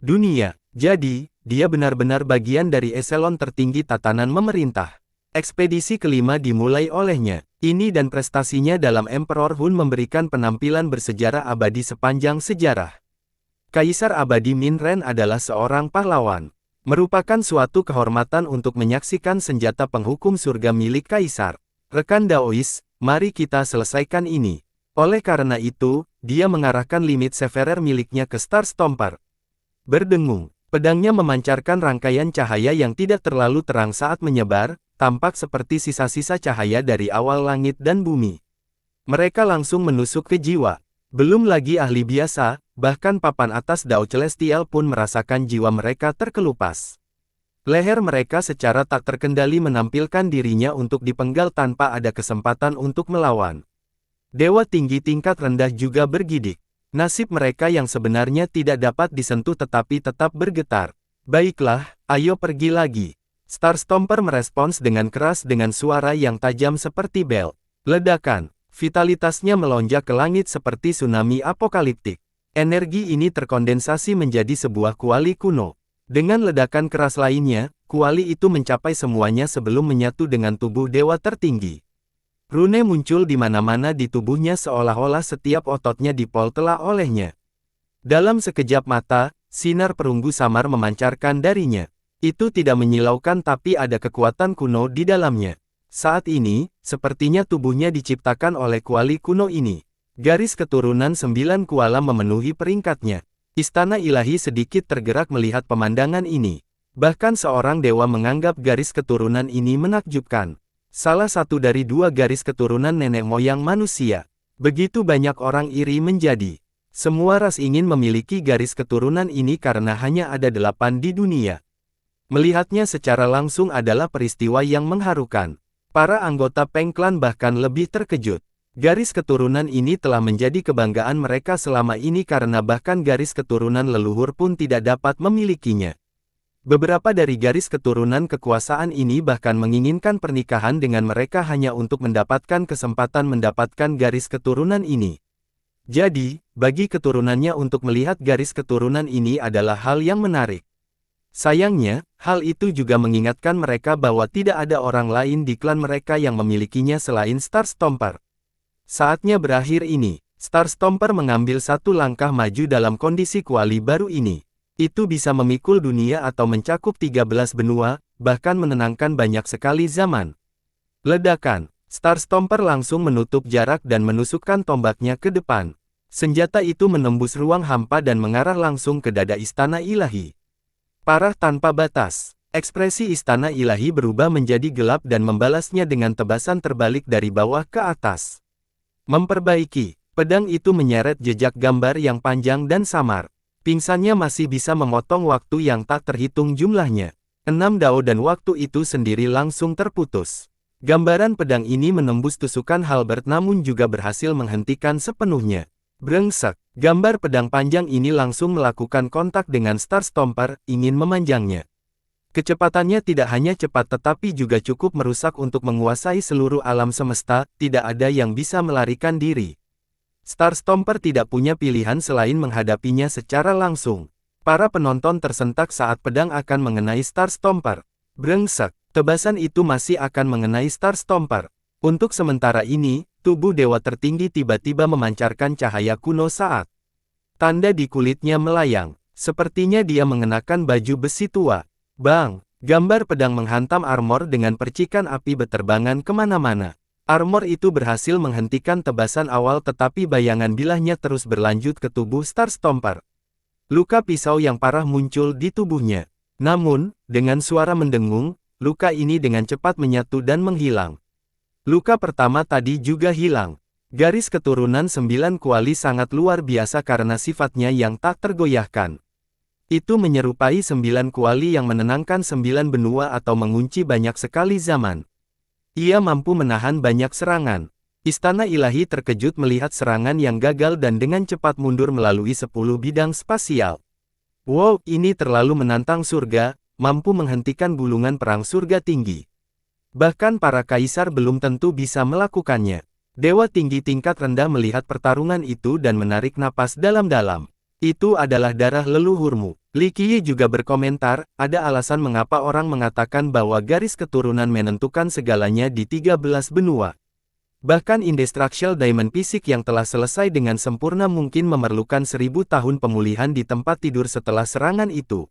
Dunia. Jadi, dia benar-benar bagian dari eselon tertinggi tatanan memerintah. Ekspedisi kelima dimulai olehnya. Ini dan prestasinya dalam Emperor Hun memberikan penampilan bersejarah abadi sepanjang sejarah. Kaisar Abadi Min Ren adalah seorang pahlawan. Merupakan suatu kehormatan untuk menyaksikan senjata penghukum surga milik Kaisar. Rekan Daois, mari kita selesaikan ini. Oleh karena itu, dia mengarahkan limit Severer miliknya ke Star Stomper. Berdengung, pedangnya memancarkan rangkaian cahaya yang tidak terlalu terang saat menyebar, tampak seperti sisa-sisa cahaya dari awal langit dan bumi. Mereka langsung menusuk ke jiwa. Belum lagi ahli biasa, bahkan papan atas Dao Celestial pun merasakan jiwa mereka terkelupas. Leher mereka secara tak terkendali menampilkan dirinya untuk dipenggal tanpa ada kesempatan untuk melawan. Dewa tinggi tingkat rendah juga bergidik. Nasib mereka yang sebenarnya tidak dapat disentuh tetapi tetap bergetar. Baiklah, ayo pergi lagi. Star Stomper merespons dengan keras dengan suara yang tajam seperti bel. Ledakan. Vitalitasnya melonjak ke langit seperti tsunami apokaliptik. Energi ini terkondensasi menjadi sebuah kuali kuno. Dengan ledakan keras lainnya, kuali itu mencapai semuanya sebelum menyatu dengan tubuh dewa tertinggi. Rune muncul di mana-mana di tubuhnya seolah-olah setiap ototnya dipol-telah olehnya. Dalam sekejap mata, sinar perunggu samar memancarkan darinya. Itu tidak menyilaukan tapi ada kekuatan kuno di dalamnya. Saat ini, sepertinya tubuhnya diciptakan oleh kuali kuno ini. Garis keturunan 9 kuala memenuhi peringkatnya. Istana ilahi sedikit tergerak melihat pemandangan ini. Bahkan seorang dewa menganggap garis keturunan ini menakjubkan. Salah satu dari 2 garis keturunan nenek moyang manusia. Begitu banyak orang iri menjadi. Semua ras ingin memiliki garis keturunan ini karena hanya ada 8 di dunia. Melihatnya secara langsung adalah peristiwa yang mengharukan. Para anggota Peng Clan bahkan lebih terkejut. Garis keturunan ini telah menjadi kebanggaan mereka selama ini karena bahkan garis keturunan leluhur pun tidak dapat memilikinya. Beberapa dari garis keturunan kekuasaan ini bahkan menginginkan pernikahan dengan mereka hanya untuk mendapatkan kesempatan mendapatkan garis keturunan ini. Jadi, bagi keturunannya untuk melihat garis keturunan ini adalah hal yang menarik. Sayangnya, hal itu juga mengingatkan mereka bahwa tidak ada orang lain di klan mereka yang memilikinya selain Star Stomper. Saatnya berakhir ini, Star Stomper mengambil satu langkah maju dalam kondisi kuali baru ini. Itu bisa memikul dunia atau mencakup 13 benua, bahkan menenangkan banyak sekali zaman. Ledakan, Star Stomper langsung menutup jarak dan menusukkan tombaknya ke depan. Senjata itu menembus ruang hampa dan mengarah langsung ke dada istana ilahi. Parah tanpa batas, ekspresi istana ilahi berubah menjadi gelap dan membalasnya dengan tebasan terbalik dari bawah ke atas. Memperbaiki, pedang itu menyeret jejak gambar yang panjang dan samar. Pingsannya masih bisa memotong waktu yang tak terhitung jumlahnya. 6 dao dan waktu itu sendiri langsung terputus. Gambaran pedang ini menembus tusukan Halbert namun juga berhasil menghentikan sepenuhnya. Brengsek, gambar pedang panjang ini langsung melakukan kontak dengan Star Stomper, ingin memanjangnya. Kecepatannya tidak hanya cepat tetapi juga cukup merusak untuk menguasai seluruh alam semesta, tidak ada yang bisa melarikan diri. Star Stomper tidak punya pilihan selain menghadapinya secara langsung. Para penonton tersentak saat pedang akan mengenai Star Stomper. Brengsek, tebasan itu masih akan mengenai Star Stomper. Untuk sementara ini, tubuh dewa tertinggi tiba-tiba memancarkan cahaya kuno saat tanda di kulitnya melayang. Sepertinya dia mengenakan baju besi tua. Bang! Gambar pedang menghantam armor dengan percikan api beterbangan kemana-mana. Armor itu berhasil menghentikan tebasan awal tetapi bayangan bilahnya terus berlanjut ke tubuh Star Stomper. Luka pisau yang parah muncul di tubuhnya. Namun, dengan suara mendengung, luka ini dengan cepat menyatu dan menghilang. Luka pertama tadi juga hilang. Garis keturunan 9 kuali sangat luar biasa karena sifatnya yang tak tergoyahkan. Itu menyerupai 9 kuali yang menenangkan 9 benua atau mengunci banyak sekali zaman. Ia mampu menahan banyak serangan. Istana ilahi terkejut melihat serangan yang gagal dan dengan cepat mundur melalui 10 bidang spasial. Wow, ini terlalu menantang surga, mampu menghentikan gulungan perang surga tinggi. Bahkan para kaisar belum tentu bisa melakukannya. Dewa tinggi tingkat rendah melihat pertarungan itu dan menarik napas dalam-dalam. Itu adalah darah leluhurmu. Li Qiyi juga berkomentar, ada alasan mengapa orang mengatakan bahwa garis keturunan menentukan segalanya di 13 benua. Bahkan Indestructible Diamond fisik yang telah selesai dengan sempurna mungkin memerlukan 1000 tahun pemulihan di tempat tidur setelah serangan itu.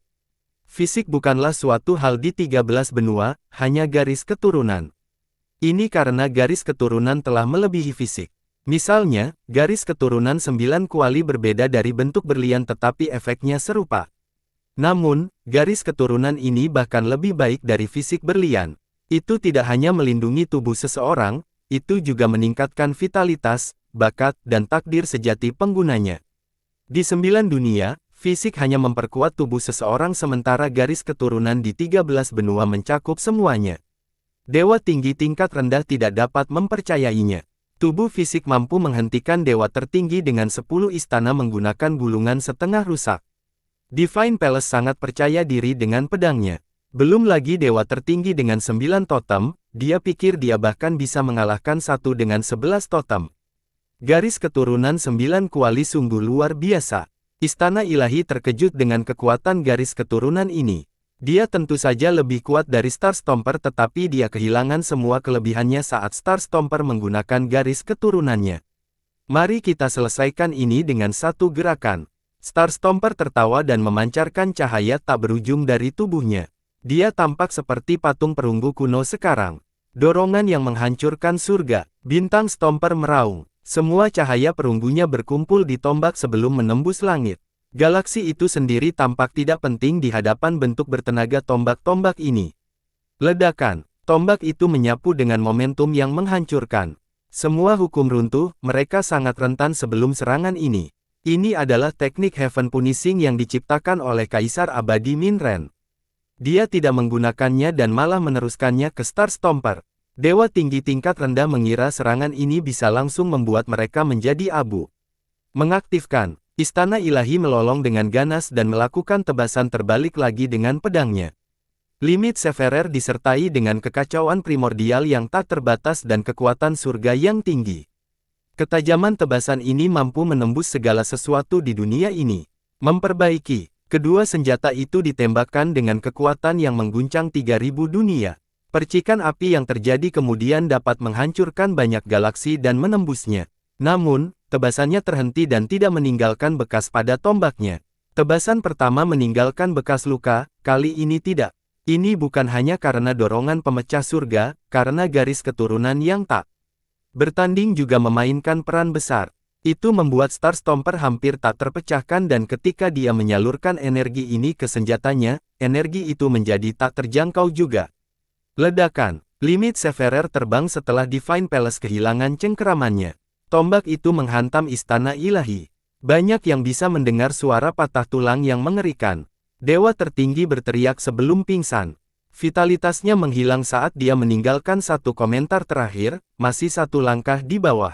Fisik bukanlah suatu hal di 13 benua, hanya garis keturunan. Ini karena garis keturunan telah melebihi fisik. Misalnya, garis keturunan 9 kuali berbeda dari bentuk berlian tetapi efeknya serupa. Namun, garis keturunan ini bahkan lebih baik dari fisik berlian. Itu tidak hanya melindungi tubuh seseorang, itu juga meningkatkan vitalitas, bakat, dan takdir sejati penggunanya. Di 9 dunia, fisik hanya memperkuat tubuh seseorang sementara garis keturunan di 13 benua mencakup semuanya. Dewa tinggi tingkat rendah tidak dapat mempercayainya. Tubuh fisik mampu menghentikan dewa tertinggi dengan 10 istana menggunakan gulungan setengah rusak. Divine Palace sangat percaya diri dengan pedangnya. Belum lagi dewa tertinggi dengan 9 totem, dia pikir dia bahkan bisa mengalahkan satu dengan 11 totem. Garis keturunan 9 kuali sungguh luar biasa. Istana ilahi terkejut dengan kekuatan garis keturunan ini. Dia tentu saja lebih kuat dari Star Stomper tetapi dia kehilangan semua kelebihannya saat Star Stomper menggunakan garis keturunannya. Mari kita selesaikan ini dengan satu gerakan. Star Stomper tertawa dan memancarkan cahaya tak berujung dari tubuhnya. Dia tampak seperti patung perunggu kuno sekarang. Dorongan yang menghancurkan surga. Bintang Stomper meraung. Semua cahaya perunggunya berkumpul di tombak sebelum menembus langit. Galaksi itu sendiri tampak tidak penting di hadapan bentuk bertenaga tombak-tombak ini. Ledakan. Tombak itu menyapu dengan momentum yang menghancurkan. Semua hukum runtuh, mereka sangat rentan sebelum serangan ini. Ini adalah teknik Heaven Punishing yang diciptakan oleh Kaisar Abadi Minren. Dia tidak menggunakannya dan malah meneruskannya ke Star Stomper. Dewa tinggi tingkat rendah mengira serangan ini bisa langsung membuat mereka menjadi abu. Mengaktifkan. Istana Ilahi melolong dengan ganas dan melakukan tebasan terbalik lagi dengan pedangnya. Limit Severer disertai dengan kekacauan primordial yang tak terbatas dan kekuatan surga yang tinggi. Ketajaman tebasan ini mampu menembus segala sesuatu di dunia ini. Memperbaiki. Kedua senjata itu ditembakkan dengan kekuatan yang mengguncang 3000 dunia. Percikan api yang terjadi kemudian dapat menghancurkan banyak galaksi dan menembusnya. Namun, tebasannya terhenti dan tidak meninggalkan bekas pada tombaknya. Tebasan pertama meninggalkan bekas luka, kali ini tidak. Ini bukan hanya karena dorongan pemecah surga, karena garis keturunan yang tak bertanding juga memainkan peran besar. Itu membuat Star Stomper hampir tak terpecahkan dan ketika dia menyalurkan energi ini ke senjatanya, energi itu menjadi tak terjangkau juga. Ledakan. Limit Severer terbang setelah Divine Palace kehilangan cengkeramannya. Tombak itu menghantam Istana Ilahi. Banyak yang bisa mendengar suara patah tulang yang mengerikan. Dewa tertinggi berteriak sebelum pingsan. Vitalitasnya menghilang saat dia meninggalkan satu komentar terakhir, masih satu langkah di bawah.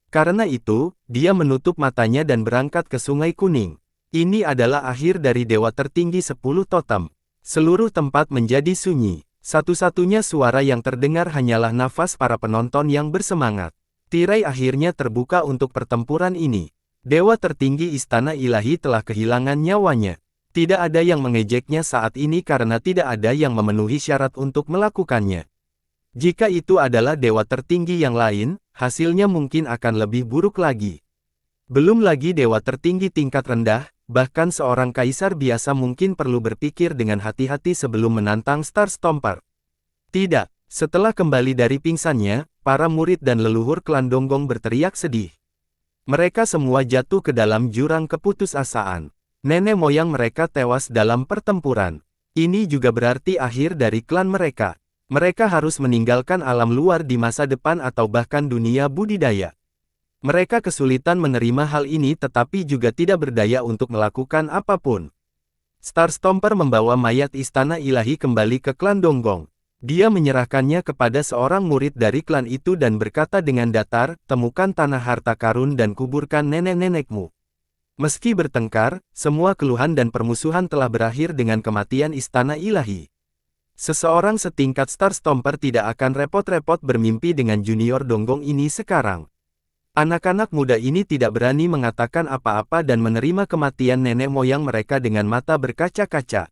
Karena itu, dia menutup matanya dan berangkat ke Sungai Kuning. Ini adalah akhir dari Dewa Tertinggi 10 Totem. Seluruh tempat menjadi sunyi. Satu-satunya suara yang terdengar hanyalah nafas para penonton yang bersemangat. Tirai akhirnya terbuka untuk pertempuran ini. Dewa Tertinggi Istana Ilahi telah kehilangan nyawanya. Tidak ada yang mengejeknya saat ini karena tidak ada yang memenuhi syarat untuk melakukannya. Jika itu adalah dewa tertinggi yang lain, hasilnya mungkin akan lebih buruk lagi. Belum lagi dewa tertinggi tingkat rendah, bahkan seorang kaisar biasa mungkin perlu berpikir dengan hati-hati sebelum menantang Star Stomper. Tidak, setelah kembali dari pingsannya, para murid dan leluhur klan Donggong berteriak sedih. Mereka semua jatuh ke dalam jurang keputusasaan. Nenek moyang mereka tewas dalam pertempuran. Ini juga berarti akhir dari klan mereka. Mereka harus meninggalkan alam luar di masa depan atau bahkan dunia budidaya. Mereka kesulitan menerima hal ini tetapi juga tidak berdaya untuk melakukan apapun. Star Stomper membawa mayat Istana Ilahi kembali ke klan Donggong. Dia menyerahkannya kepada seorang murid dari klan itu dan berkata dengan datar, "Temukan tanah harta karun dan kuburkan nenek-nenekmu." Meski bertengkar, semua keluhan dan permusuhan telah berakhir dengan kematian Istana Ilahi. Seseorang setingkat Star Stomper tidak akan repot-repot bermimpi dengan junior Donggong ini sekarang. Anak-anak muda ini tidak berani mengatakan apa-apa dan menerima kematian nenek moyang mereka dengan mata berkaca-kaca.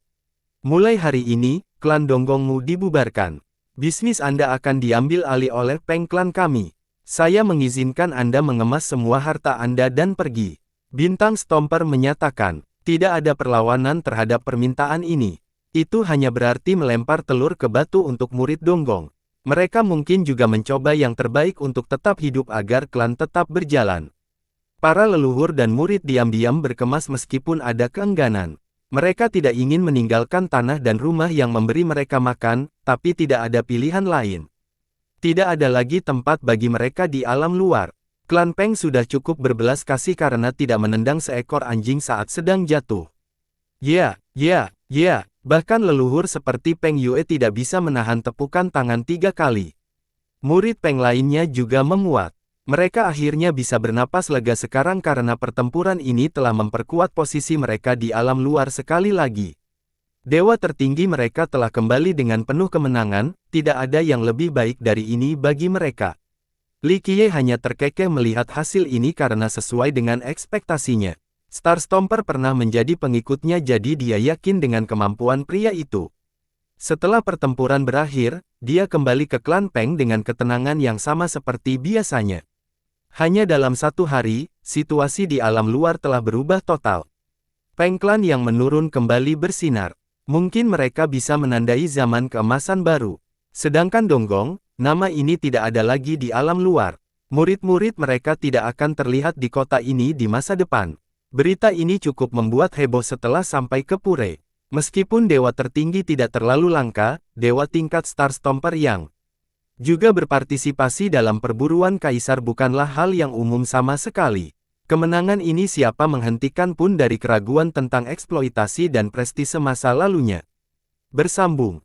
Mulai hari ini, klan Donggongmu dibubarkan. Bisnis Anda akan diambil alih oleh Peng klan kami. Saya mengizinkan Anda mengemas semua harta Anda dan pergi. Bintang Stomper menyatakan, tidak ada perlawanan terhadap permintaan ini. Itu hanya berarti melempar telur ke batu untuk murid Donggong. Mereka mungkin juga mencoba yang terbaik untuk tetap hidup agar klan tetap berjalan. Para leluhur dan murid diam-diam berkemas meskipun ada keengganan. Mereka tidak ingin meninggalkan tanah dan rumah yang memberi mereka makan, tapi tidak ada pilihan lain. Tidak ada lagi tempat bagi mereka di alam luar. Klan Peng sudah cukup berbelas kasih karena tidak menendang seekor anjing saat sedang jatuh. Ya. Bahkan leluhur seperti Peng Yue tidak bisa menahan tepukan tangan 3 kali. Murid Peng lainnya juga menguat. Mereka akhirnya bisa bernapas lega sekarang karena pertempuran ini telah memperkuat posisi mereka di alam luar sekali lagi. Dewa tertinggi mereka telah kembali dengan penuh kemenangan, tidak ada yang lebih baik dari ini bagi mereka. Li Qiye hanya terkekeh melihat hasil ini karena sesuai dengan ekspektasinya. Star Stomper pernah menjadi pengikutnya jadi dia yakin dengan kemampuan pria itu. Setelah pertempuran berakhir, dia kembali ke klan Peng dengan ketenangan yang sama seperti biasanya. Hanya dalam 1 hari, situasi di alam luar telah berubah total. Peng klan yang menurun kembali bersinar. Mungkin mereka bisa menandai zaman keemasan baru. Sedangkan Donggong, nama ini tidak ada lagi di alam luar. Murid-murid mereka tidak akan terlihat di kota ini di masa depan. Berita ini cukup membuat heboh setelah sampai ke Pure. Meskipun dewa tertinggi tidak terlalu langka, dewa tingkat Starstomper yang juga berpartisipasi dalam perburuan kaisar bukanlah hal yang umum sama sekali. Kemenangan ini siapa menghentikan pun dari keraguan tentang eksploitasi dan prestise masa lalunya. Bersambung.